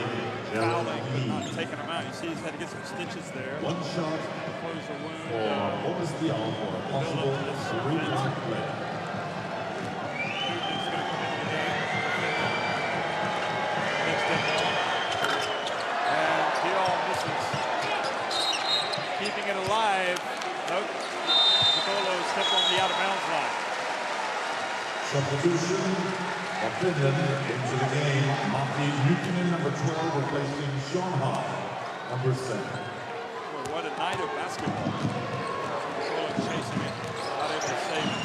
Fouling, but not taking him out. You see he's had to get some stitches there. One shot Close the wound. for Boris Diaw for a possible 3-point play. And Diaw misses. Keeping it alive. Nope. Nicolo stepped on the out-of-bounds line. Shot Substitution for Finland into the game. Matti Nykänen, number 12, replacing Sean Hart, number 7. Boy, what a night of basketball. Controlling, chasing it, not able to save it.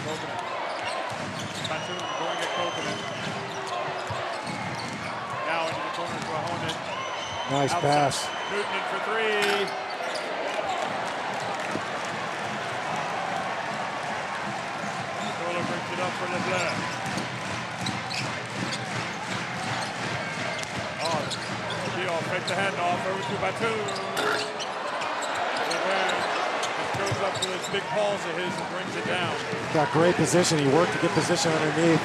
Coconut. Batum going at Coconut. Now into the corner to Ahonen. Nice Outside. pass. Newton in for three. Nicola brings it up for LeBlanc. Oh, Dion fakes the handoff over to Batum. LeBlanc just goes up to those big paws of his and brings it down. Got great position. He worked to get position underneath.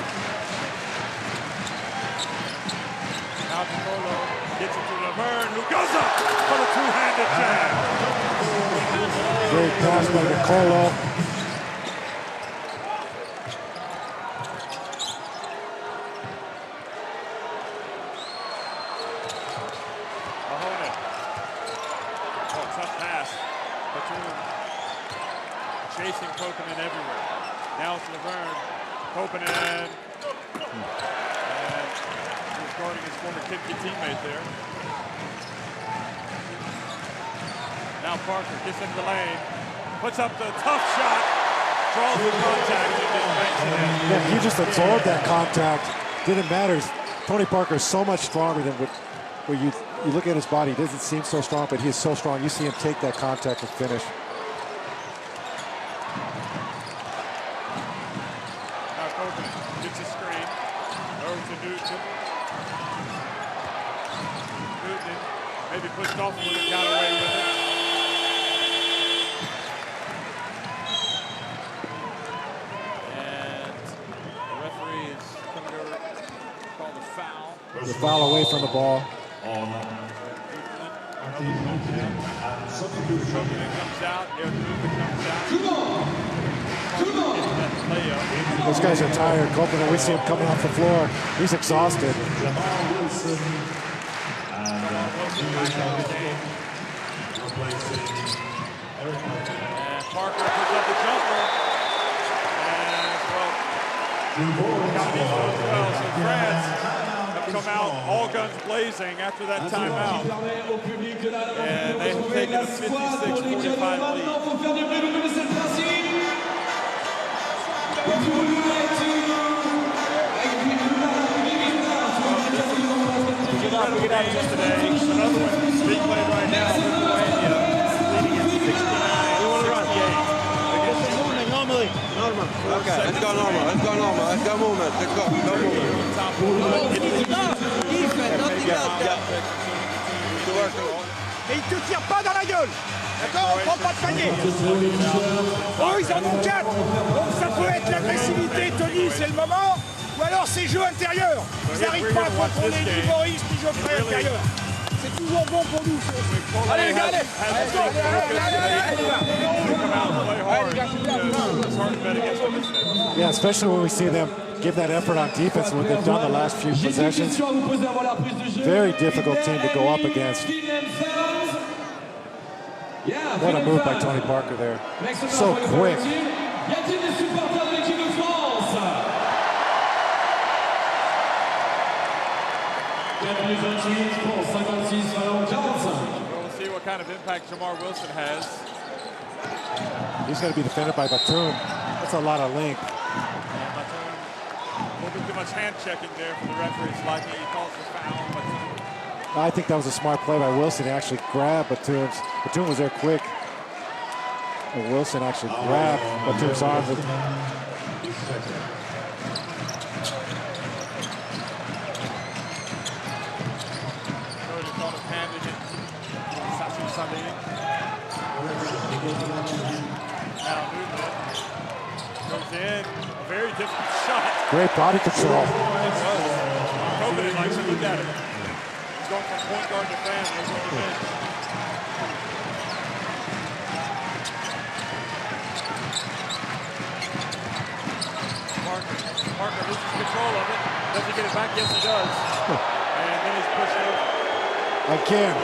Now Nicola gets it to LeBlanc, who goes up for the two-handed jab. Great pass by Nicola. Ahonen. Oh, tough pass. Batum chasing Koponen everywhere. Now it's Laverne. Koponen. And he's guarding his former Kipke teammate there. Now Parker gets into the lane. Puts up the tough shot. Draws the contact and just banks it in. Yeah, he just absorbed that contact. Didn't matter. Tony Parker is so much stronger than where you look at his body. He doesn't seem so strong, but he is so strong. You see him take that contact and finish. Now Koponen gets a screen. Over to Newton. Newton maybe pushed off and would have got away with it. And the referee is going to call the foul. The foul away from the ball. Substitution. Comes out. Newton comes out. Those guys are tired. Copeland, we see him coming off the floor. He's exhausted. Jamal Wilson and replacing Eric Martin. And Parker puts up the jumper. And, well, so France have come out all guns blazing after that timeout. And they have taken a 56-45 lead. Incredible games today. Another one being played right now. Lithuania leading at 69-68. Normally. Normal. Okay, let's go normal. Let's go normal. Let's go movement. Let's go. No movement. Defense, nothing else. Et il te tire pas dans la gueule. D'accord, on prend pas de panier. Oh, ils en ont 4. Donc ça peut être l'agressivité, Tony, c'est le moment. Ou alors c'est jeu intérieur. Ils n'arrivent pas à contrôler ni Boris ni Geoffrey intérieur. C'est toujours bon pour nous. Allez les gars, allez. Let's go. Yeah, especially when we see them give that effort on defense, what they've done the last few possessions. Very difficult team to go up against. What a move by Tony Parker there. So quick. We'll see what kind of impact Jamar Wilson has. He's going to be defended by Batum. That's a lot of length. And Batum, a little bit too much hand checking there for the referees. Like he calls the foul. Batum. I think that was a smart play by Wilson. He actually grabbed Batum. Batum was there quick. And Wilson actually grabbed Batum's arms. Goes in, a very difficult shot. Great body control. Koponen likes it, look at it. He's going from point guard to fan, goes on the bench. Parker loses control of it. Does he get it back? Yes, he does. And then he's pushed over. Again,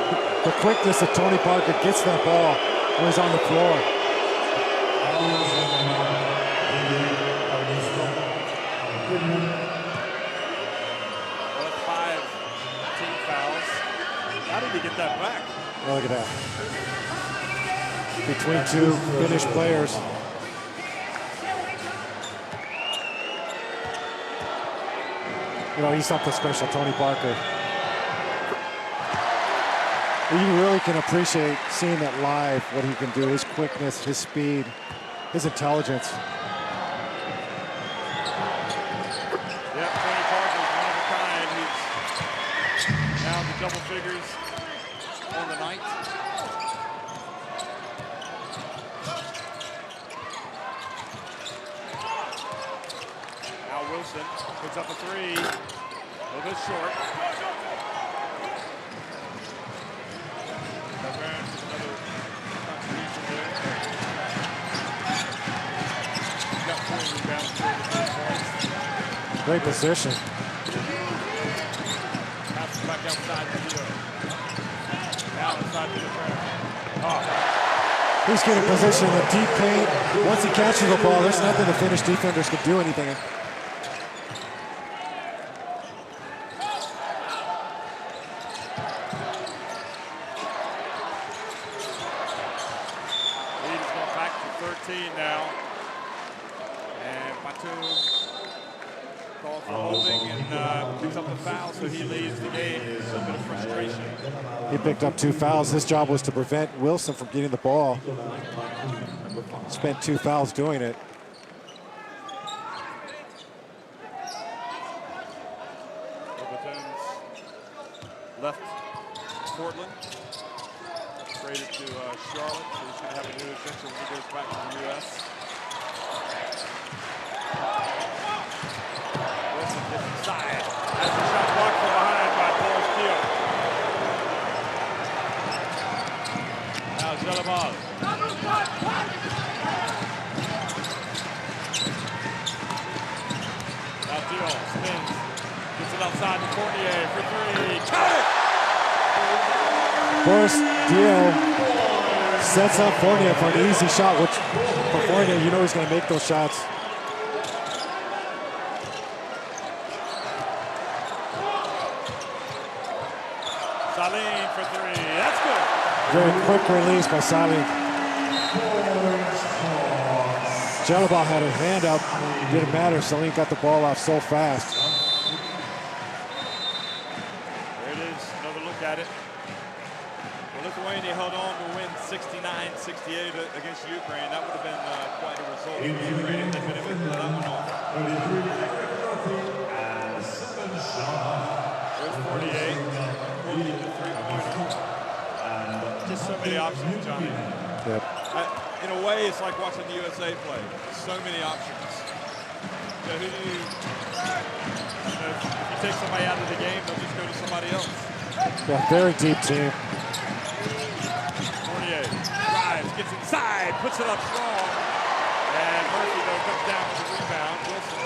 the quickness that Tony Parker gets that ball. Oh, he's on the floor. Well, that's 5 team fouls. How did he get that back? Oh, look at that. Between two Finnish players. You know, he's something special, Tony Parker. You really can appreciate seeing that live, what he can do, his quickness, his speed, his intelligence. Yeah, Tony Parker's one of a kind. He's now in the double figures on the night. Now Wilson puts up a three. A little bit short. Another contribution there. He's got 4 rebounds, 3 points. Great position. Passes back outside the field. Now inside to the front. Oh. He's getting position in the deep paint. Once he catches the ball, there's nothing the Finnish defenders can do anything. Now, and Batum calls for holding and picks up the foul, so he leads the game. A little bit of frustration. He picked up 2 fouls. His job was to prevent Wilson from getting the ball. Spent 2 fouls doing it. Batum's left Portland. Traded to Charlotte, so he's going to have a new adventure when he goes back to the U.S. Wilson gets inside. Has the shot blocked from behind by Boris Keel. Now Jelabal. Now Dion spins. Gets it outside to Fournier for 3. Count it! Boris Dio sets up Fournier for an easy shot, which for Fournier, you know he's going to make those shots. Saline for 3. That's good. Very quick release by Saline. Jelabal had a hand up. Didn't matter. Saline got the ball off so fast. There it is. Another look at it. Lithuania held on to win 69-68 against Ukraine. That would have been quite a result for Ukraine if they'd been able to pull that one off. There's 48. 3-pointer. Just so many options, Johnny. Yep. In a way, it's like watching the USA play. So many options. You know, if you take somebody out of the game, they'll just go to somebody else. Yeah, very deep team. Drives, gets inside, puts it up strong. And Murphy, though, comes down with the rebound. Wilson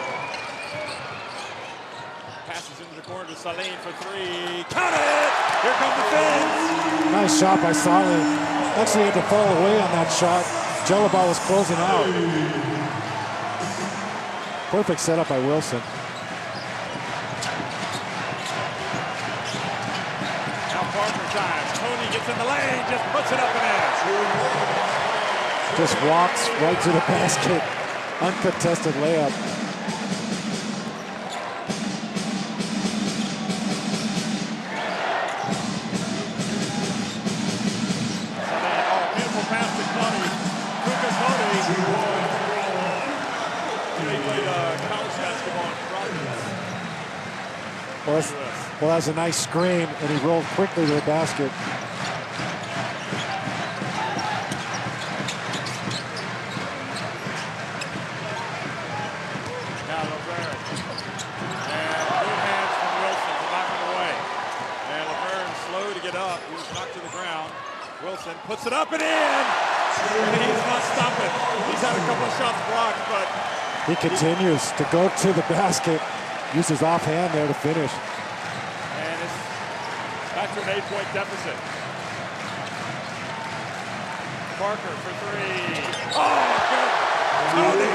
passes into the corner to Saline for 3. Count it! Here come the Finns! Nice shot by Saline. Actually had to fall away on that shot. Jelabal was closing out. Perfect setup by Wilson. Now Parker time. Tony gets in the lane, just puts it up and in. Just walks right to the basket. Uncontested layup. Oh, beautiful pass to Cody. Lucas Cody. He played college basketball in Providence. Well, that was a nice screen, and he rolled quickly to the basket. Now Laverne. And good hands from Wilson to knock it away. And Laverne slow to get up. He was knocked to the ground. Wilson puts it up and in. And he's not stopping. He's had a couple of shots blocked, but he continues to go to the basket. Uses offhand there to finish. And it's back to an 8-point deficit. Parker for three. Oh, good. Tony.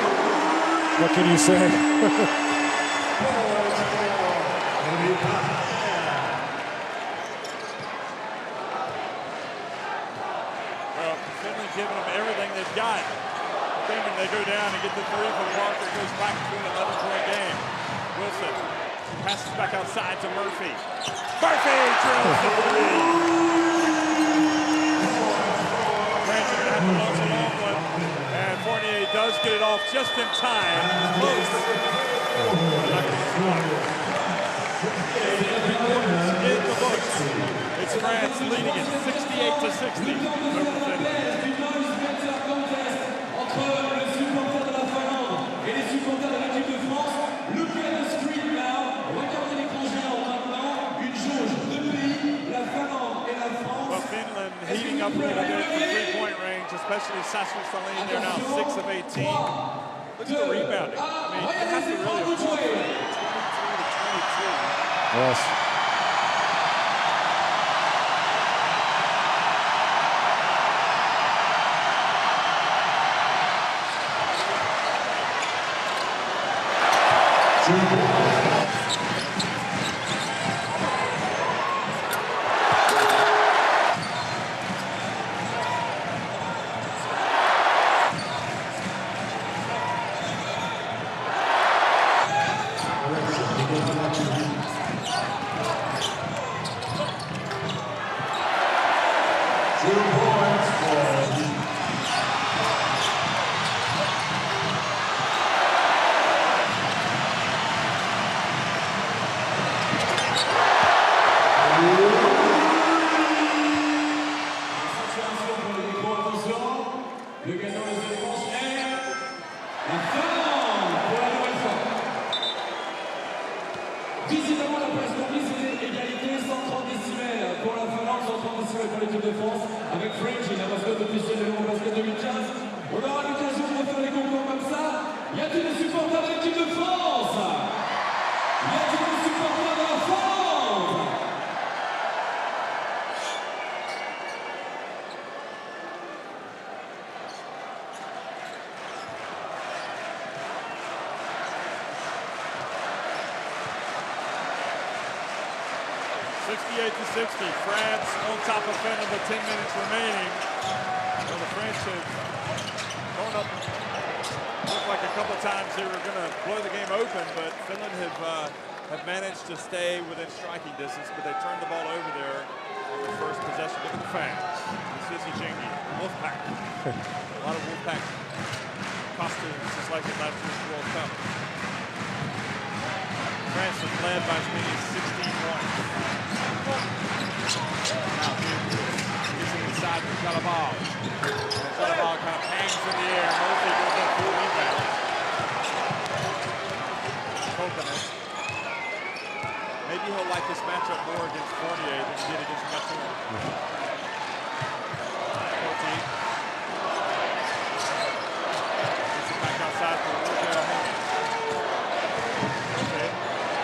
What can you say? Well, Finland giving them everything they've got. Thinking they go down and get the three from Parker, goes back to an 11-point game. Wilson passes back outside to Murphy. Murphy drills the three. France are going to have to launch a long one. And Fournier does get it off just in time. Close. In the books. It's France leading it 68-60 over Finland. Entre les supporters de la Finlande et les supporters de l'équipe de France, look at the screen now. Regardez l'écran géant maintenant. Une jauge de pays, la Finlande et la France. Well, Finland heating up a little bit from three-point range, especially Sasha Salin. They're now 6 of 18. Look at the rebounding. I mean, it has to really improve. 23 to 22. Yes. Le gagnant de cette manche est la Finlande pour la nouvelle fois. Visiblement, la place complice c'est égalité 130 décimèles pour la Finlande, 130 décimèles pour l'équipe de France. Avec French, la mascotte officielle de l'Eurobasket 2015. On aura l'occasion de refaire les concours comme ça. Y a-t-il des supporters de l'équipe de France? Y a-t-il des supporters de la Finlande? To 60. France on top of Finland with 10 minutes remaining. So the French have gone up. Looked like a couple times they were going to blow the game open, but Finland have managed to stay within striking distance, but they turned the ball over there on the first possession. Look at the fans. This is Jingy, Wolfpack. A lot of Wolfpack costumes, just like in last year's World Cup. France has led by as many as 16 points. Now he's inside for Jalabal. And Jalabal kind of hangs in the air. Murphy goes up for a rebound. Coconut. Maybe he'll like this matchup more against Fournier than he did against Mathieu. 14. Gets it back outside for Luka. Okay.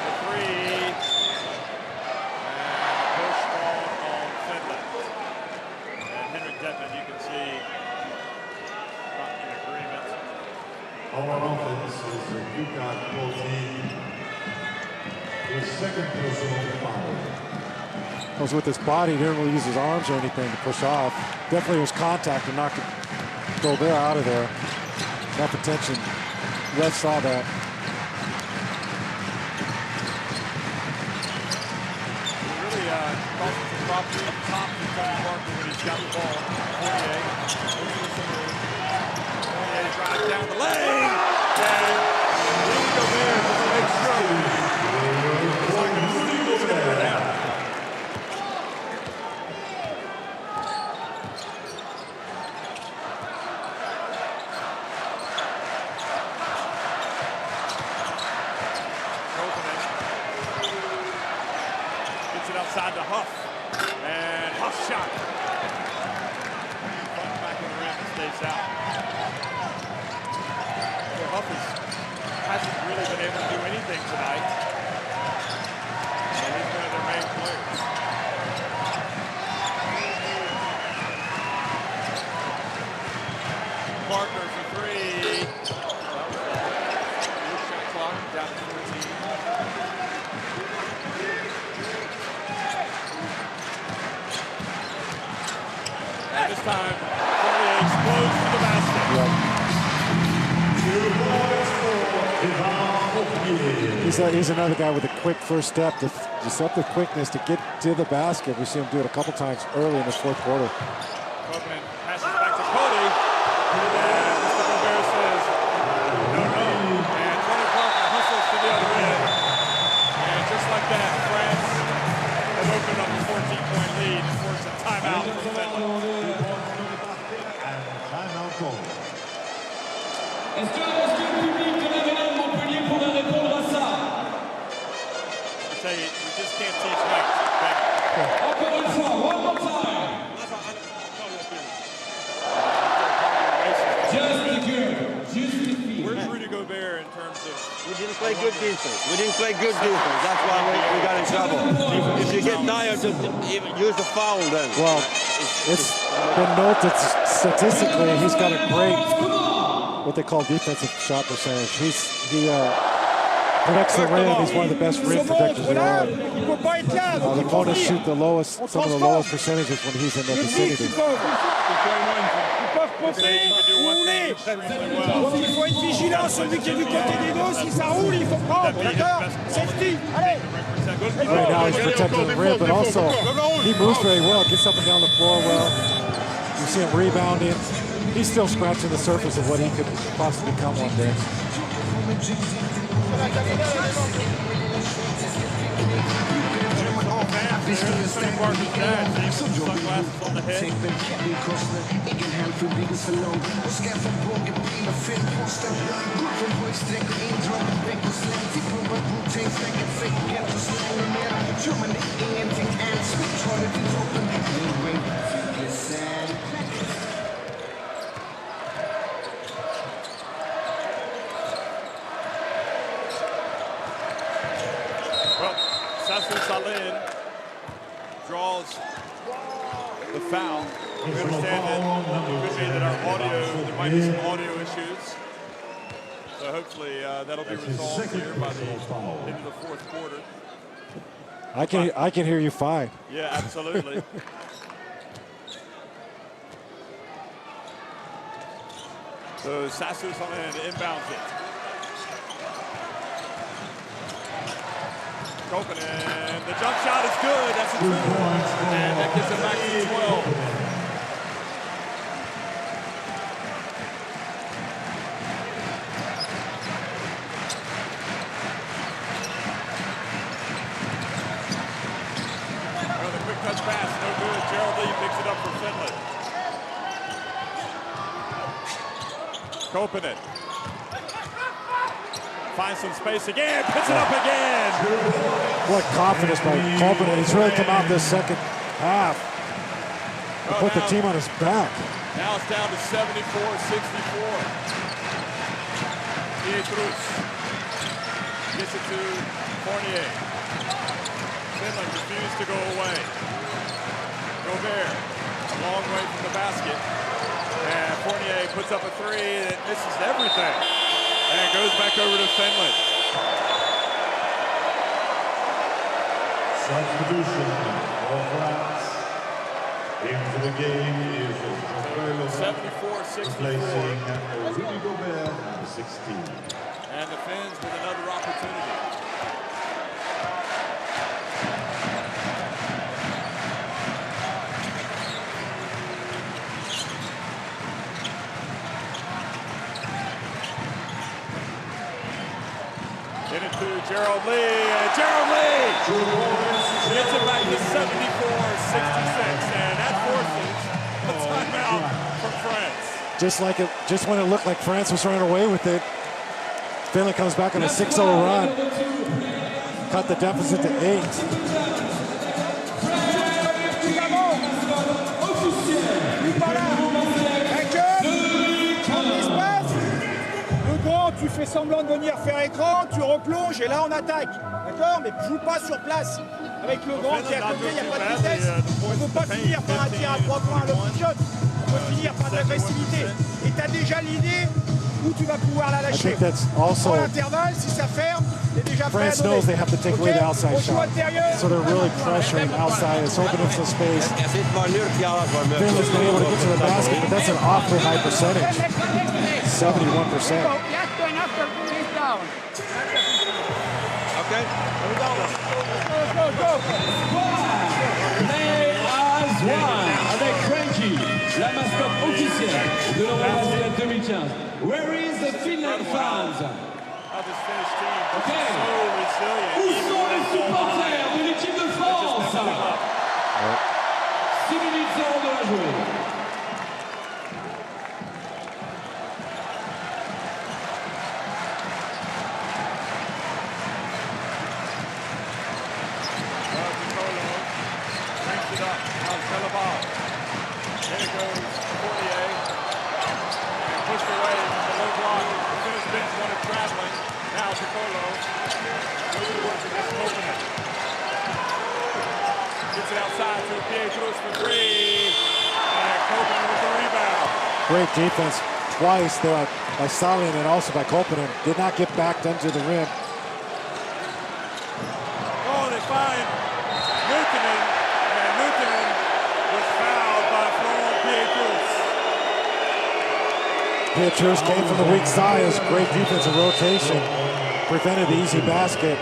The three. You can see not in agreement. Our offense is Luka 14. His second personal foul. Was with his body, he didn't really use his arms or anything to push off. Definitely was contact and knocked Gobert out of there. Enough attention. Ref saw that. Really causes some problems up top for Tony Parker when he's got the ball. Fournier drives down the lane. And Rudy Gobert just makes sure he's not going to steal this over now. Gets it outside to Huff. And Huff shot. Back in the rim and stays out. Well, Huff hasn't really been able to do anything tonight. So he's one of their main players. partner for three. Shot clock down to 14. And this time, Fournier explodes to the basket. He's another guy with a quick first step, deceptive quickness to get to the basket. We see him do it a couple times early in the fourth quarter. Copeland passes back to Cody. And Mr. Gobert says, no. And Tony Parker hustles to the other end. And just like that, France has opened up a 14-point lead and forced a timeout for Finland. And timeout call. Est-ce que le public de la Médaille de Montpellier pourrait répondre à ça? I tell you, we just can't teach back. Encore une fois, one more time. Just the feet. Where's Rudy Gobert in terms of... We didn't play good defense. That's why we got in trouble. If you get tired to even use the foul, then. Well, it's been noted statistically he's got a great, what they call defensive shot percentage. He protects the rim. He's one of the best rim protectors in all. The opponents shoot the lowest, some of the lowest percentages when he's in the vicinity. Il faut être vigilant, celui qui est du côté des dos, si ça roule, il faut prendre, d'accord? Safety, allez! Right now he's protecting the rim, but also he moves very well, gets up and down the floor well. You see him rebounding. He's still scratching the surface of what he could possibly become one day. Well, Sassoon Salin draws the foul. We understand that it could be that our audio, there might be some audio issues. So hopefully that'll be resolved here by the end of the fourth quarter. I can hear you fine. Yeah, absolutely. So Sassoon Salin inbounds it. Copeland, the jump shot is good. That's a 2. And that gets it back to 12. Well, the quick touch pass, no good. Gerald Lee picks it up for Finland. Copeland. Finds some space again, puts it up again. What confidence by Copeland. He's really come out this second half to put the team on his back. Now it's down to 74-64. Pietrus gets it to Fournier. Finland refused to go away. Gobert, a long way from the basket. And Fournier puts up a 3 that misses everything. And it goes back over to Finland. Substitution for France. Into the game is replacing Rudy Gobert, number 16. And the Finns with another opportunity. Get it to Gerald Lee. Gerald Lee gets it back to 74-66, and that forces a timeout from France. Just when it looked like France was running away with it, Finland comes back on a 6-0 run. Cut the deficit to 8. Tu fais semblant de venir faire écran, tu replonges et là on attaque. D'accord? Mais joue pas sur place. Avec le grand qui est à côté, il n'y a pas de vitesse. On ne peut pas finir par un tir à 3 points à l'option. On peut finir par de l'agressivité. Et tu as déjà l'idée où tu vas pouvoir la I lâcher. think that's also Pour l'intervalle, si ça ferme, tu es déjà prêt à France donner. knows they have to take away the outside On joue shot. intérieur. So they're really pressuring outside. It's opening some space. Ja sitten vaan nyrkki alas voi myös. Finland's been able to get to the basket, but that's an awfully high percentage. 71%. Okei. Play as one avec Frankie, la mascotte officielle de l'Eurobasket 2015. Where is the Finland fans? Okay. Où sont les supporters de l'équipe de France? 6 minutes 0 de la jouer. There goes Fournier. And pushed away from the low block. The Finnish bench wanted traveling. Now Piccolo. Goes to work against Kopanen. Gets it outside to Pietrus for three. And Kopanen with the rebound. Great defense twice there by Salin and also by Kopanen. Did not get backed under the rim. Oh, they find Nuutinen. And Nuutinen was fouled by Florent Pietrus. Pietrus came from the weak side. It was great defensive rotation. Prevented the easy basket,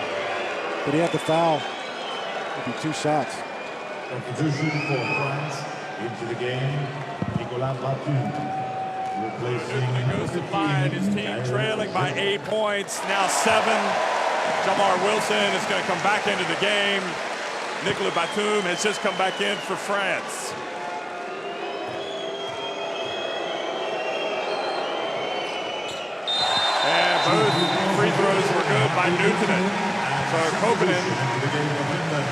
but he had the foul. It'd be 2 shots. Substitution for France into the game, Nicolas Batum. Nuutinen goes to find his team trailing by 8 points, now 7. Jamar Wilson is going to come back into the game. Nicolas Batum has just come back in for France. And both free throws were good by Nuutinen. So Kopanen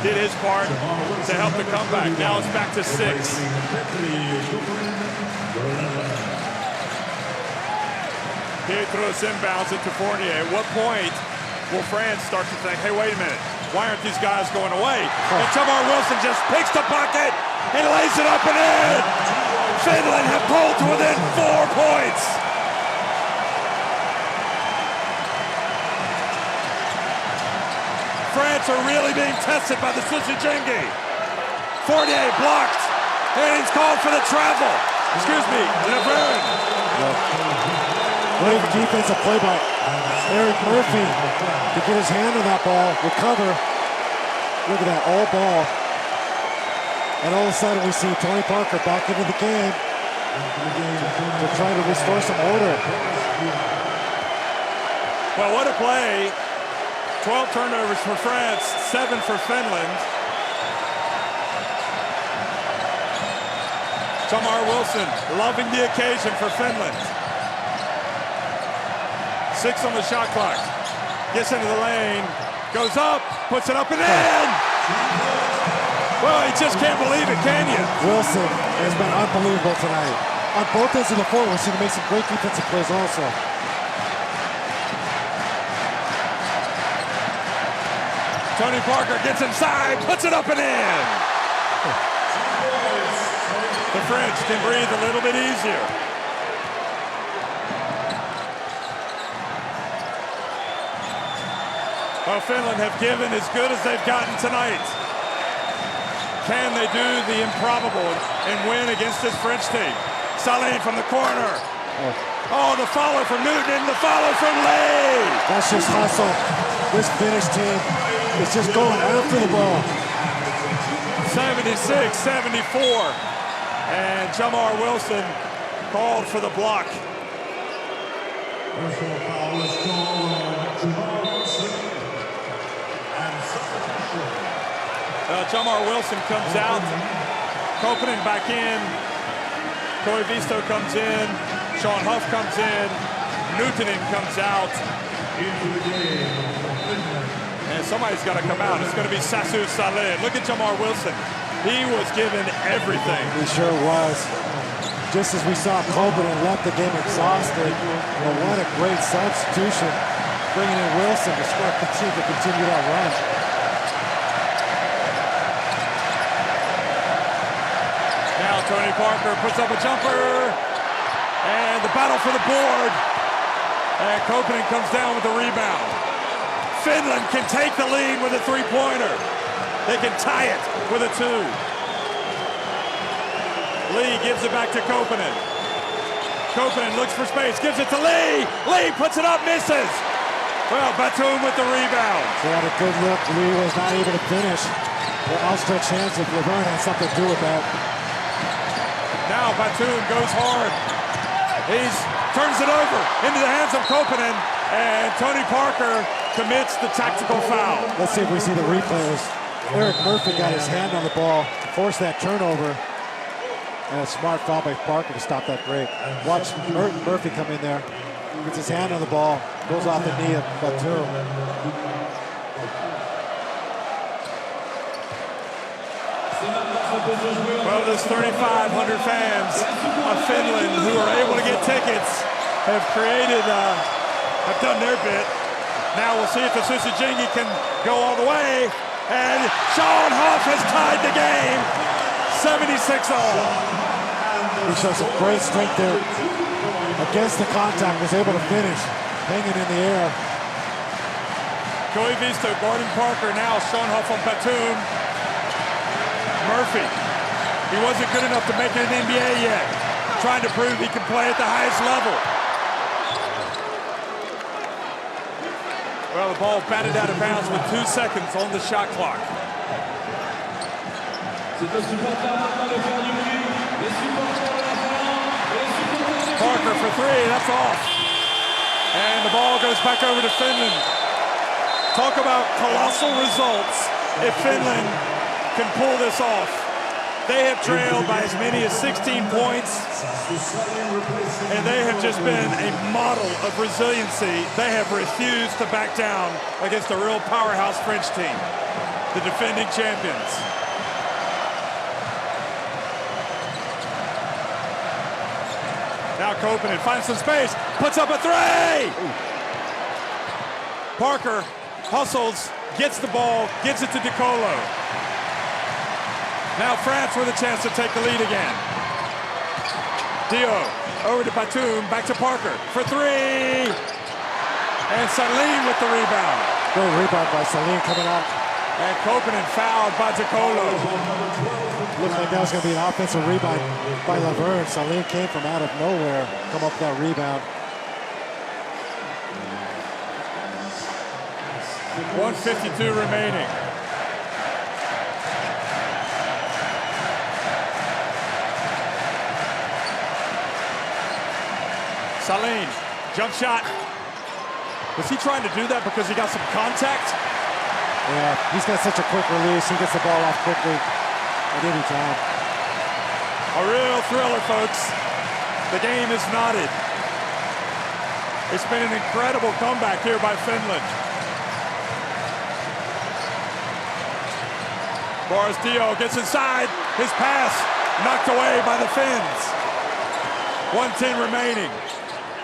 did his part to help the comeback. Now it's back to 6. Pietrus inbounds it to Fournier. At what point will France start to think, hey, wait a minute, why aren't these guys going away? And Jamar Wilson just picks the bucket and lays it up and in. Finland have pulled to within 4 points. France are really being tested by the Susijengi. Fournier blocked, and he's called for the travel. Excuse me, Leverne. Great defensive play by Eric Murphy to get his hand on that ball, recover. Look at that, all ball. And all of a sudden we see Tony Parker back into the game to try to restore some order. Well, what a play. 12 turnovers for France, 7 for Finland. Jamar Wilson loving the occasion for Finland. 6 on the shot clock. Gets into the lane, goes up, puts it up and in! Well, you just can't believe it, can you? Wilson has been unbelievable tonight. On both ends of the floor, we're seeing him make some great defensive plays also. Tony Parker gets inside, puts it up and in! The French can breathe a little bit easier. Well, Finland have given as good as they've gotten tonight. Can they do the improbable and win against this French team? Salin from the corner. Oh, the follow from Newton, the follow from Lee. That's just hustle. This Finnish team is just going after the ball. 76-74. And Jamar Wilson called for the block. Personal foul is called on Jamar Wilson. And substitution. Jamar Wilson comes out. Kopanen back in. Koivisto comes in. Sean Huff comes in. Nuutinen comes out. Into the game. And somebody's got to come out. It's going to be Sasu Saleh. Look at Jamar Wilson. He was given everything. He sure was. Just as we saw Kopanen left the game exhausted. Well, what a great substitution. Bringing in Wilson to spark the team to continue that run. Now Tony Parker puts up a jumper, and the battle for the board. And Koponen comes down with the rebound. Finland can take the lead with a three-pointer. They can tie it with a two. Lee gives it back to Koponen. Koponen looks for space, gives it to Lee. Lee puts it up, misses. Well, Batum with the rebound. They had a good look. Lee was not able to finish. The outstretched hands of Laverne had something to do with that. Now Batum goes hard. Turns it over into the hands of Koponen, and Tony Parker commits the tactical foul. Let's see if we see the replays. Eric Murphy got his hand on the ball, forced that turnover, and a smart foul by Parker to stop that break. Watch Murphy come in there, gets his hand on the ball, goes off the knee of Batum. Well, there's 3,500 fans of Finland who are able to get tickets, have done their bit. Now we'll see if the Susijingi can go all the way. And Sean Huff has tied the game, 76-all. He shows some great strength there against the contact, was able to finish, hanging in the air. Koivisto guarding Parker, now Sean Huff on Batum. Murphy, he wasn't good enough to make it in the NBA yet. Trying to prove he can play at the highest level. Well, the ball batted out of bounds with 2 seconds on the shot clock. Parker for three, that's off. And the ball goes back over to Finland. Talk about colossal results if Finland can pull this off. They have trailed by as many as 16 points, and they have just been a model of resiliency. They have refused to back down against a real powerhouse French team, the defending champions. Now Koponen finds some space, puts up a three! Parker hustles, gets the ball, gives it to DiColo. Now France with a chance to take the lead again. Dio over to Batum, back to Parker for three. And Salim with the rebound. Good rebound by Salim coming out. And Koponen fouled by DiColo. Looks like that was going to be an offensive rebound by Laverne. Salim came from out of nowhere, come up with that rebound. 1:52 remaining. Salim, jump shot. Was he trying to do that because he got some contact? Yeah, he's got such a quick release. He gets the ball off quickly at any time. A real thriller, folks. The game is knotted. It's been an incredible comeback here by Finland. Boris Dio gets inside. His pass knocked away by the Finns. 1:10 remaining.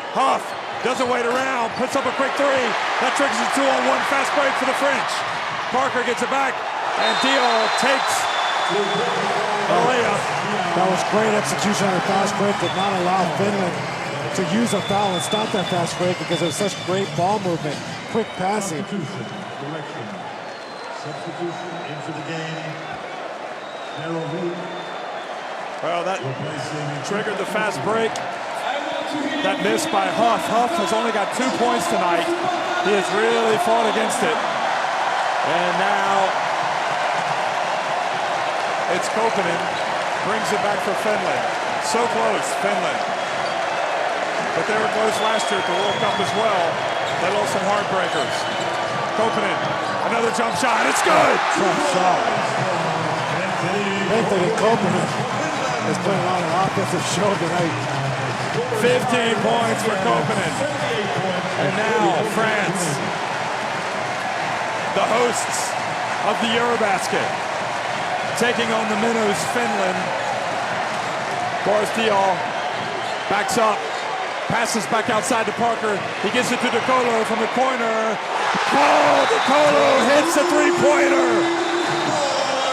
Huff doesn't wait around, puts up a quick three. That triggers a 2-on-1 fast break for the French. Parker gets it back, and Dio takes the layup. That was great execution on the fast break. Did not allow Finland to use a foul and stop that fast break because it was such great ball movement, quick passing. Substitution into the game. Well, that triggered the fast break. That miss by Huff. Huff has only got 2 points tonight. He has really fought against it. And now it's Koponen. Brings it back for Finland. So close, Finland. But they were close last year at the World Cup as well. They lost some heartbreakers. Koponen, another jump shot. It's good! Tough shot. Anthony Koponen is putting on an offensive show tonight. 15 points for Koponen. And now France, the hosts of the Eurobasket, taking on the minnows, Finland. Boris Diaw backs up, passes back outside to Parker. He gives it to DiColo from the corner. Oh, DiColo hits a three-pointer.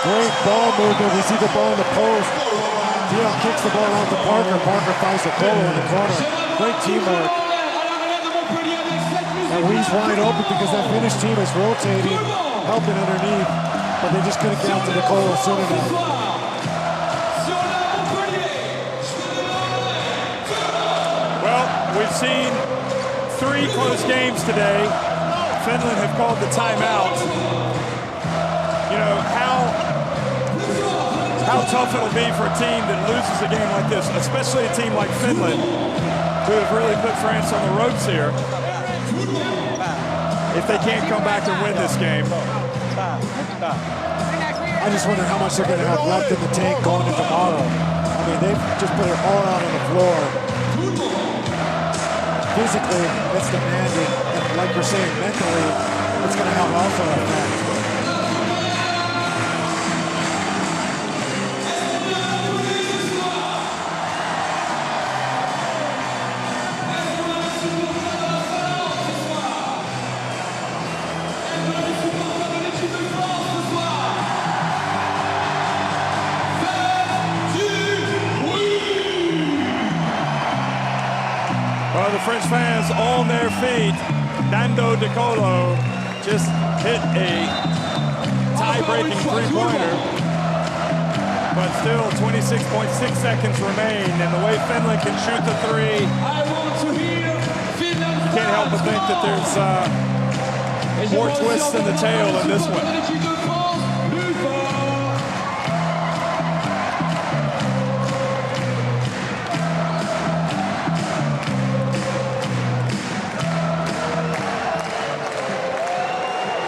Great ball movement. We see the ball in the post. Dion kicks the ball out to Parker. Parker finds the Colo in the corner. Great teamwork. And Wee's wide open because that Finnish team is rotating, helping underneath, but they just couldn't get out to the Colo soon enough. Well, we've seen 3 close games today. Finland have called the timeout. You know, how tough it'll be for a team that loses a game like this, especially a team like Finland, who have really put France on the ropes here, if they can't come back and win this game. I just wonder how much they're going to have left in the tank going into tomorrow. I mean, they've just put it all out on the floor. Physically, it's demanding, and like you're saying, mentally, it's going to have also an effect. Well, the French fans on their feet. Nando De Colo just hit a tie-breaking three-pointer. But still, 26.6 seconds remain, and the way Finland can shoot the three, you can't help but think that there's more twists in the tail in this one.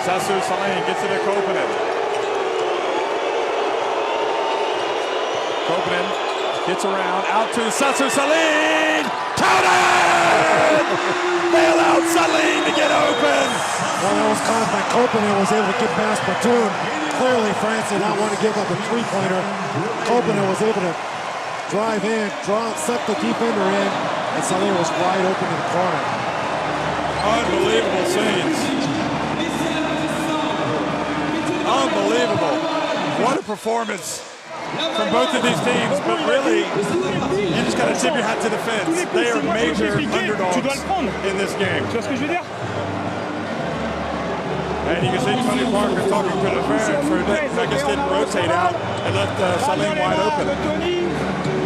Sassu Salin gets it to Koponen. Koponen gets around, out to Sassu Salin! Counted! They allowed Salin to get open! Well, that was caused by Koponen, was able to get past Batum. Clearly, France did not want to give up a three-pointer. Koponen was able to drive in, suck the defender in, and Salin was wide open in the corner. Unbelievable scenes. Unbelievable. What a performance from both of these teams, but really, you just got to tip your hat to the Finns. They are major underdogs in this game. And you can see Tony Parker talking to the fan for a bit, I guess didn't rotate out and left Salin wide open.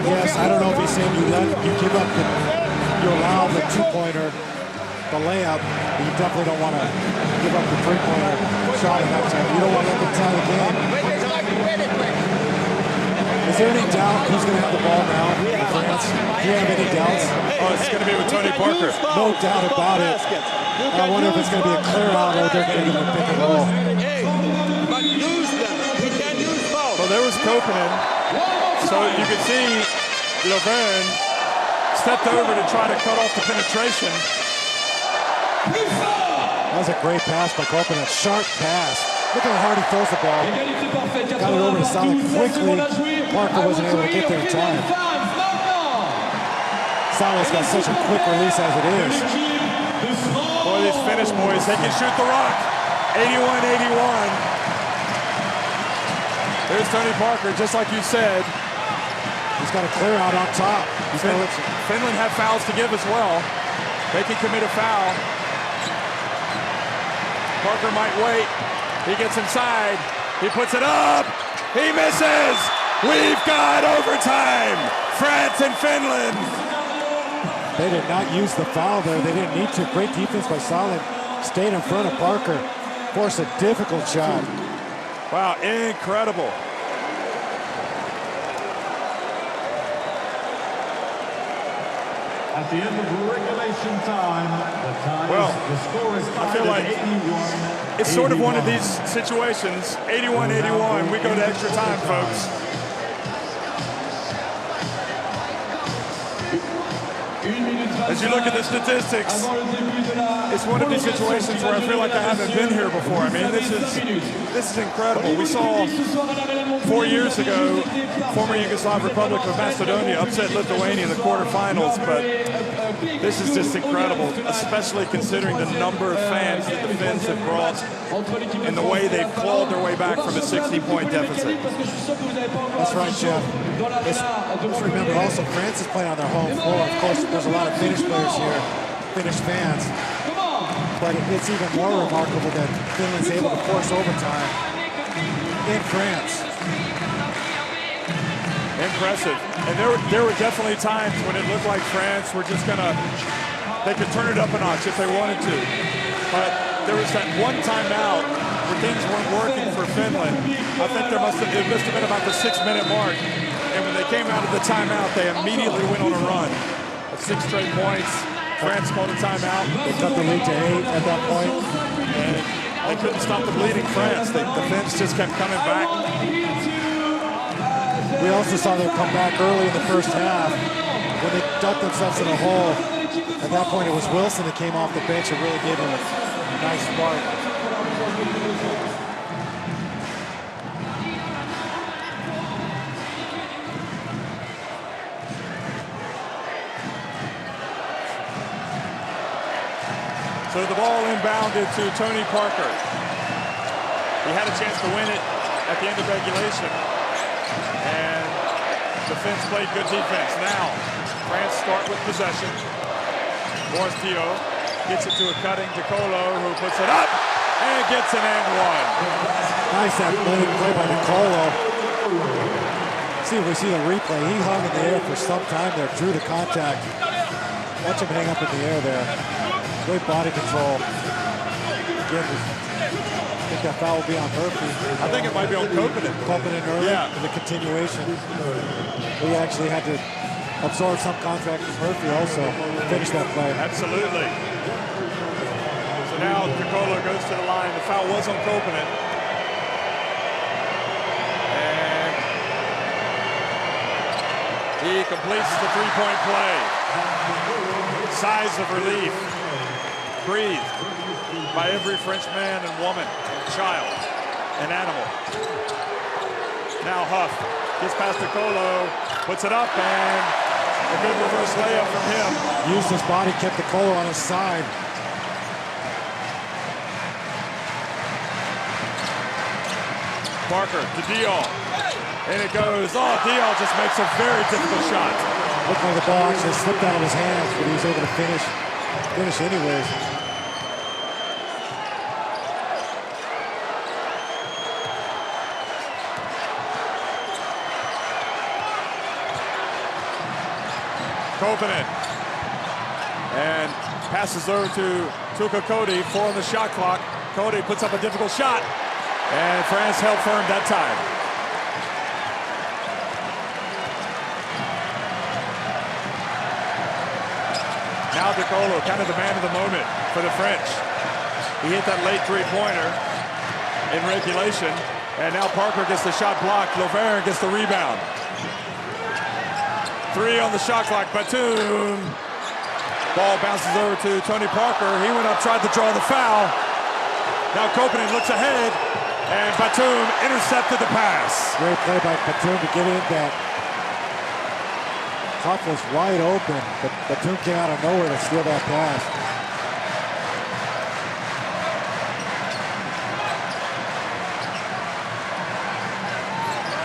Yes, I don't know if he's saying you give up you allow the two-pointer, the layup, but you definitely don't want to give up the three-pointer shot at that time. You don't want to let them tie the game. Is there any doubt who's going to have the ball now in France? Do you have any doubts? Oh, it's going to be with Tony Parker. No doubt about it. I wonder if it's going to be a clear out or they're going to give him a pick and roll. But use them. We can use both. Well, there was Koponen. So you can see Laverne stepped over to try to cut off the penetration. That was a great pass by Koponen. Sharp pass. Look how hard he throws the ball. Got it over to Salin quickly. Parker wasn't able to get there in time. Salin's got such a quick release as it is. Boy, these Finnish boys, they can shoot the rock. 81-81. There's Tony Parker, just like you said. He's got a clear out on top. Finland have fouls to give as well. They can commit a foul. Parker might wait. He gets inside. He puts it up. He misses. We've got overtime. France and Finland. They did not use the foul there. They didn't need to. Great defense by Salin. Stayed in front of Parker. Forced a difficult shot. Wow, incredible. At the end of regulation time, the score is I feel like 81. it's sort of one of these situations. 81-81. We go to extra time, folks. As you look at the statistics, it's one of these situations where I feel like I haven't been here before. I mean, this is incredible. We saw 4 years ago, former Yugoslav Republic of Macedonia upset Lithuania in the quarterfinals, but This is just incredible, especially considering the number of fans that the Finns have brought and the way they've clawed their way back from a 60-point deficit. That's right, Jeff. Let's remember also, France is playing on their home floor. Of course, there's a lot of Finnish players here, Finnish fans. But it's even more remarkable that Finland's able to force overtime in France. Impressive. And there were definitely times when it looked like France were just they could turn it up a notch if they wanted to. But there was that one timeout where things weren't working for Finland. I think it must have been about the 6-minute mark. And when they came out of the timeout, they immediately went on a run of 6 straight points. France called a timeout. They cut the lead to 8 at that point. And they couldn't stop the bleeding France. The Finns just kept coming back. We also saw them come back early in the first half when they dug themselves in a hole. At that point, it was Wilson that came off the bench and really gave him a nice spark. So the ball inbounded to Tony Parker. He had a chance to win it at the end of regulation. And the Finns played good defense. Now, France start with possession. Boris Dio gets it to a cutting Nicolo, who puts it up and gets an and one. Nice athletic play by Nicolo. See if we see the replay. He hung in the air for some time there, drew the contact. Watch him hang up in the air there. Great body control. Again, I think that foul will be on Murphy. I think it might be on Koponen. Koponen early, yeah. In the continuation. We actually had to absorb some contact from Murphy also to finish that play. Absolutely. So now Nicolo goes to the line. The foul was on Koponen. And he completes the three-point play. Sighs of relief. Breathed by every French man and woman, child, and animal. Now Huff gets past Nicolo, puts it up, and a good reverse layup from him. Used his body, kept Nicolo on his side. Parker to Dial, and it goes. Oh, Dial just makes a very difficult shot. Looked like the ball actually slipped out of his hands, but he was able to finish anyways. Koponen, and passes over to Tuukka Cody, 4 on the shot clock. Cody puts up a difficult shot, and France held firm that time. Now Nicolo, kind of the man of the moment for the French. He hit that late three-pointer in regulation, and now Parker gets the shot blocked. Lovern gets the rebound. 3 on the shot clock. Batum. Ball bounces over to Tony Parker. He went up, tried to draw the foul. Now Koponen looks ahead, and Batum intercepted the pass. Great play by Batum to get in that. Huff was wide open, but Batum came out of nowhere to steal that pass.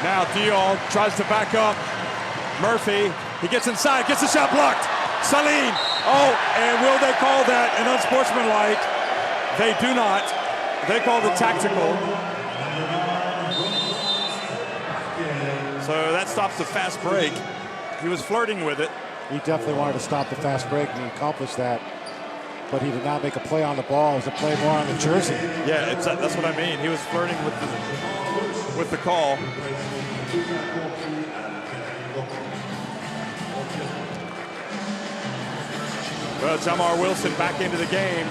Now Dial tries to back up. Murphy, he gets inside, gets the shot blocked. Saline, oh, and will they call that an unsportsmanlike? They do not. They call it tactical. So that stops the fast break. He was flirting with it. He definitely wanted to stop the fast break, and he accomplished that. But he did not make a play on the ball. It was a play more on the jersey. Yeah, that's what I mean. He was flirting with the call. Well, Jamar Wilson back into the game.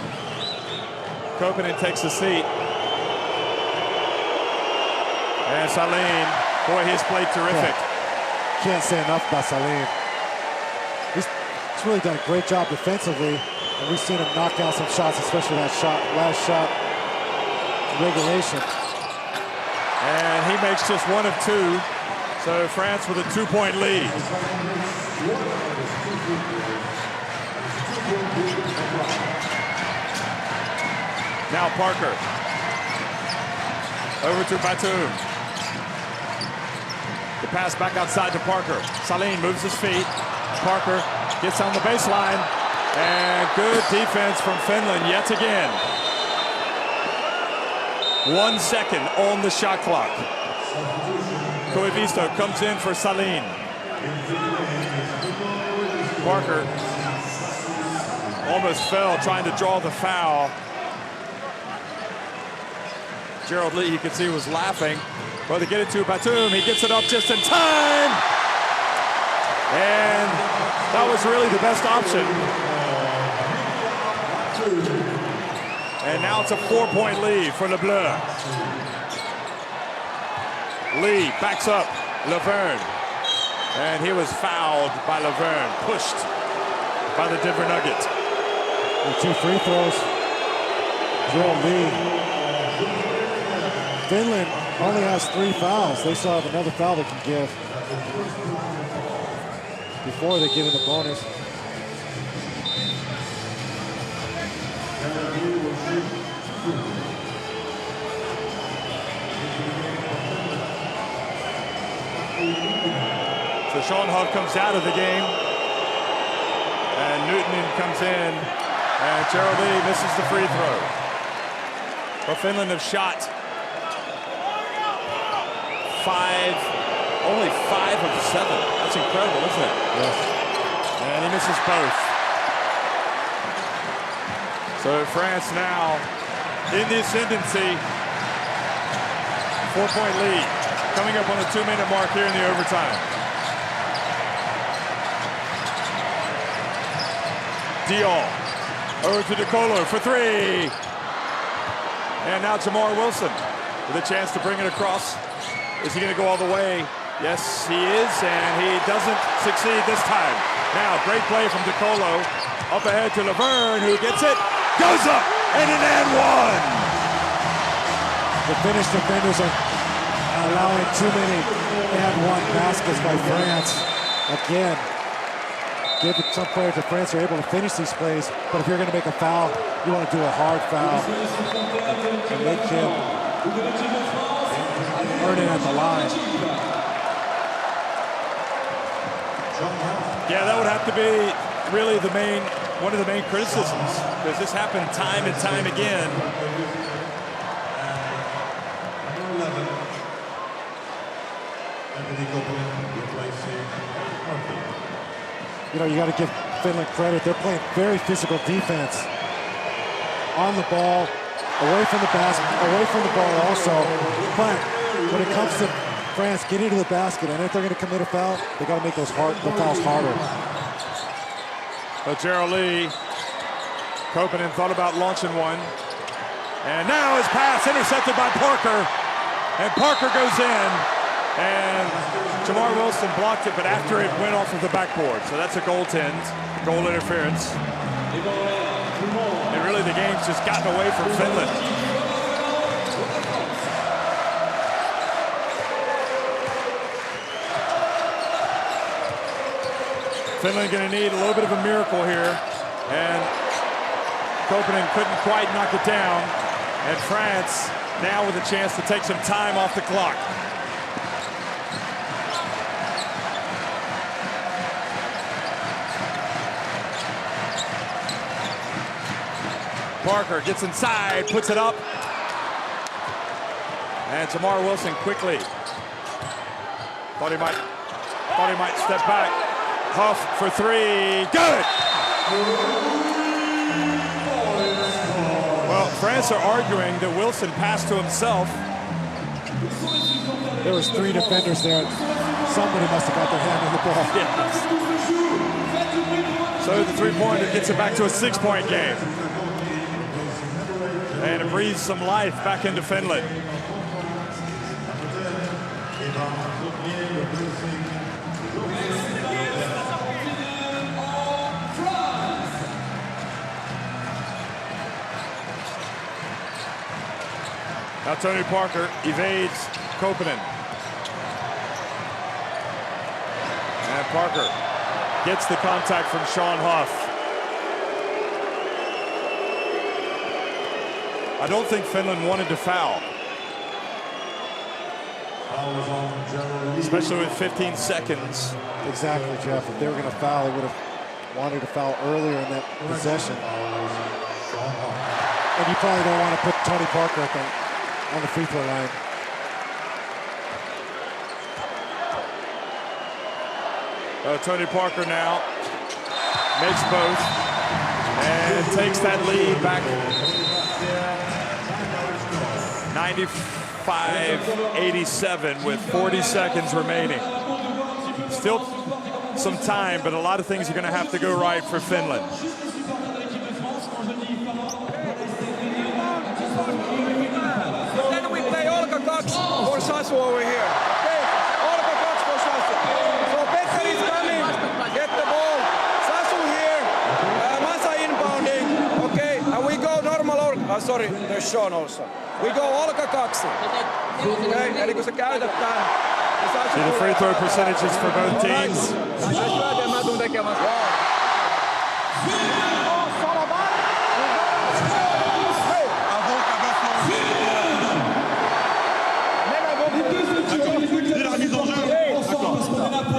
Koponen takes a seat. And Saline, boy, he's played terrific. Yeah. Can't say enough about Saline. He's really done a great job defensively, and we've seen him knock down some shots, especially that last shot in regulation. And he makes just 1 of 2. So France with a 2-point lead. Now Parker. Over to Batum. The pass back outside to Parker. Saline moves his feet. Parker gets on the baseline. And good defense from Finland yet again. 1 second on the shot clock. Koivisto comes in for Saline. Parker almost fell trying to draw the foul. Gerald Lee, you could see, was laughing. Well, they get it to Batum. He gets it up just in time. And that was really the best option. And now it's a 4-point lead for Le Bleu. Lee backs up Laverne. And he was fouled by Laverne, pushed by the Denver Nuggets. And 2 free throws. Gerald Lee. Finland only has 3 fouls. They still have another foul they can give before they get in the bonus. So Sean Huff comes out of the game. And Newton comes in. And Gerald Lee misses the free throw. Well, Finland have shot only 5 of 7. That's incredible, isn't it? Yes. And he misses both. So France now in the ascendancy. 4-point lead. Coming up on the 2-minute mark here in the overtime. Diol over to DeColo for 3. And now Jamar Wilson with a chance to bring it across. Is he going to go all the way? Yes, he is, and he doesn't succeed this time. Now, great play from DeColo. Up ahead to Laverne, who gets it. Goes up, and an and one. The Finnish defenders are allowing too many and one baskets by France. Again, give it some players if France are able to finish these plays, but if you're going to make a foul, you want to do a hard foul and make him earn it at the line. Yeah, that would have to be really one of the main criticisms, because this happened time and time again. You know, you got to give Finland credit. They're playing very physical defense. On the ball, away from the basket, away from the ball also. But when it comes to France getting to the basket, and if they're going to commit a foul, they got to make the fouls harder. But Gerald Lee, Koponen thought about launching one. And now his pass intercepted by Parker. And Parker goes in. And Jamar Wilson blocked it, but after it went off of the backboard. So that's a goaltend, goal interference. And really the game's just gotten away from Finland. Finland going to need a little bit of a miracle here. And Koponen couldn't quite knock it down. And France now with a chance to take some time off the clock. Parker gets inside, puts it up. And Jamar Wilson quickly. Thought he might step back. Huff for 3, good! Well, France are arguing that Wilson passed to himself. There was 3 defenders there. Somebody must have got their hand on the ball. Yes. So the 3-pointer gets it back to a 6-point game. And it breathes some life back into Finland. Now Tony Parker evades Koponen. And Parker gets the contact from Sean Huff. I don't think Finland wanted to foul, especially with 15 seconds. Exactly, Jeff. If they were going to foul, they would have wanted to foul earlier in that possession. And you probably don't want to put Tony Parker on the free throw line. Tony Parker now makes both and takes that lead back 95-87 with 40 seconds remaining. Still some time, but a lot of things are going to have to go right for Finland. Then we play Olka Cox for Sasu over here. Okay, Olka Cox for Sasu. So Petter is coming, get the ball. Sasu here, Masa inbounding. Okay, and we go normal Olka. Sorry, there's Sean also. We go Olka Cox. Okay, eli kun se käytetään. See the free throw percentages for both teams.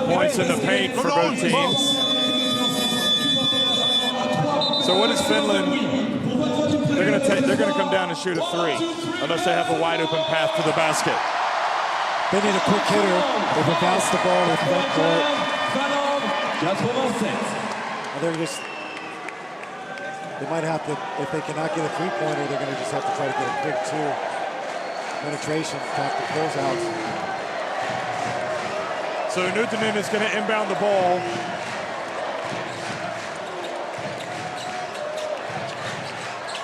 Points in the paint for both teams. So what is Finland? They're going to come down and shoot a three, unless they have a wide open path to the basket. They need a quick hitter. They can bounce the ball with front court. And they might have to, if they cannot get a three-pointer, they're going to just have to try to get a quick two. Penetration, tap the closeouts. So Nuutinen is going to inbound the ball.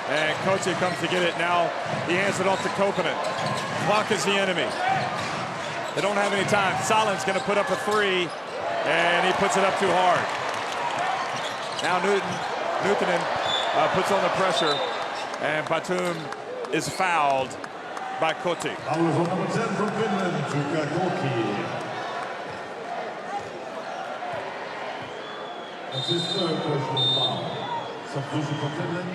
And Koti comes to get it. Now he hands it off to Koponen. Clock is the enemy. They don't have any time. Salen's going to put up a three, and he puts it up too hard. Now Nuutinen puts on the pressure, and Batum is fouled by Koti. Foul is on number 10 from Finland to Koki. That's his third personal foul. Substitution for Finland.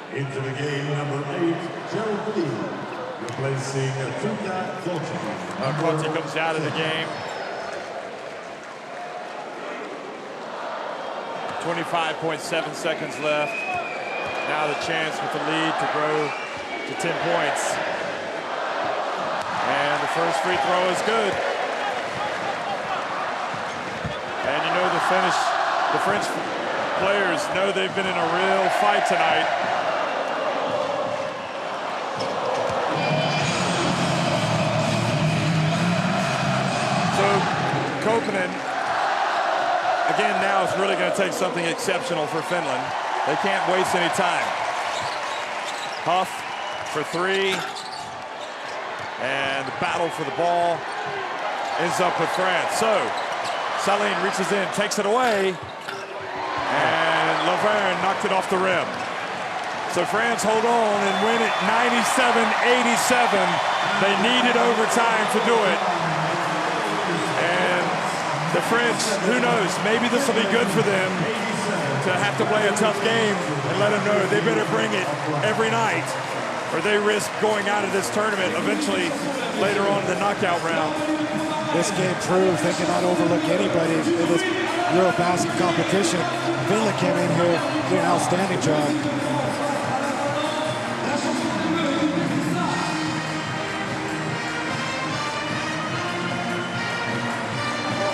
Into the game, number 8, Gerald Lee, replacing Tuka Koti. Koti comes out of the game. 25.7 seconds left. Now the chance with the lead to grow to 10 points. And the first free throw is good. And you know the French players know they've been in a real fight tonight. So Koponen, again, now it's really going to take something exceptional for Finland. They can't waste any time. Huff for three. And the battle for the ball ends up with France. So Salin reaches in, takes it away. And Laverne knocked it off the rim. So France hold on and win it 97-87. They needed overtime to do it. And the French, who knows, maybe this will be good for them to have to play a tough game and let them know they better bring it every night, or they risk going out of this tournament eventually later on in the knockout round. This game proves they cannot overlook anybody in this Eurobasket competition. Finland came in here, did an outstanding job.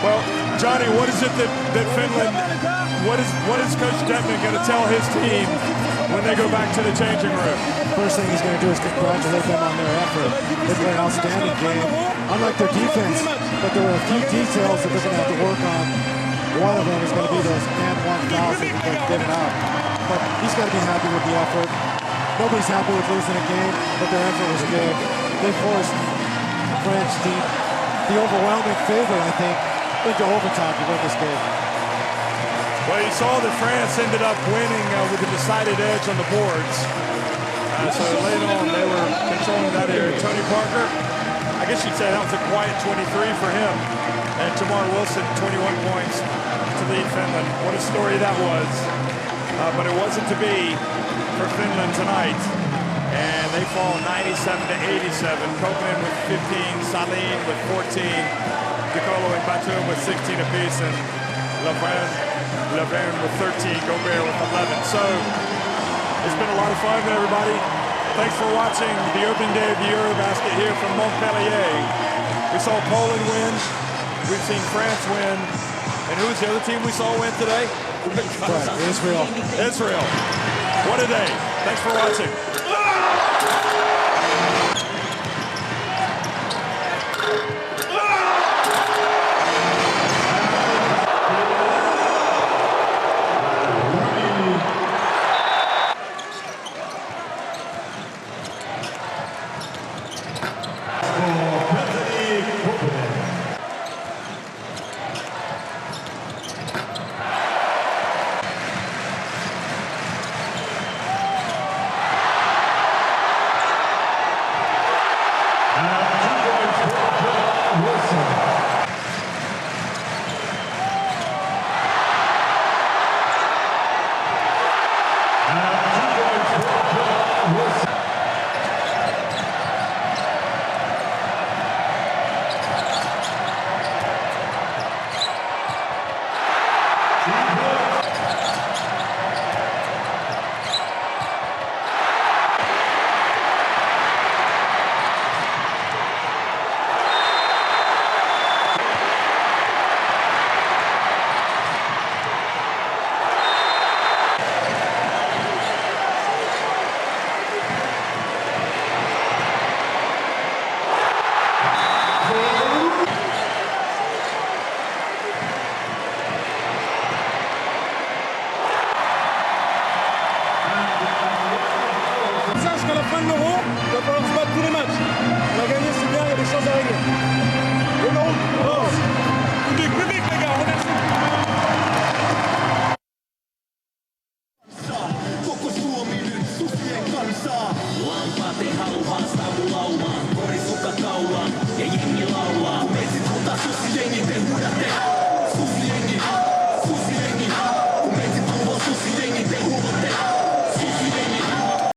Well, Johnny, what is it that Finland, what is Coach Detman going to tell his team when they go back to the changing room? First thing he's going to do is congratulate them on their effort. They played an outstanding game, unlike their defense, but there were a few details that they're going to have to work on. One of them is going to be those and one fouls that they're getting out. But he's got to be happy with the effort. Nobody's happy with losing a game, but their effort was good. They forced the French team, the overwhelming favorite, I think, into overtime to win this game. Well, you saw that France ended up winning with a decided edge on the boards. So late on, they were controlling that area. Tony Parker, I guess you'd say that was a quiet 23 for him. And Jamar Wilson, 21 points to lead Finland. What a story that was. But it wasn't to be for Finland tonight. and they fall 97-87. Kokanen with 15, Saline with 14, DeColo and Batum with 16 apiece, and Laverne with 13, Gobert with 11. So it's been a lot of fun, everybody. Thanks for watching the opening day of the Eurobasket here from Montpellier. We saw Poland win. We've seen France win. And who was the other team we saw win today? Israel. Israel. What a day. Thanks for watching. Sache qu'à la fin de l'Euro, il va falloir se battre tous les matchs. On a gagné, c'est bien, il y a des choses à régler.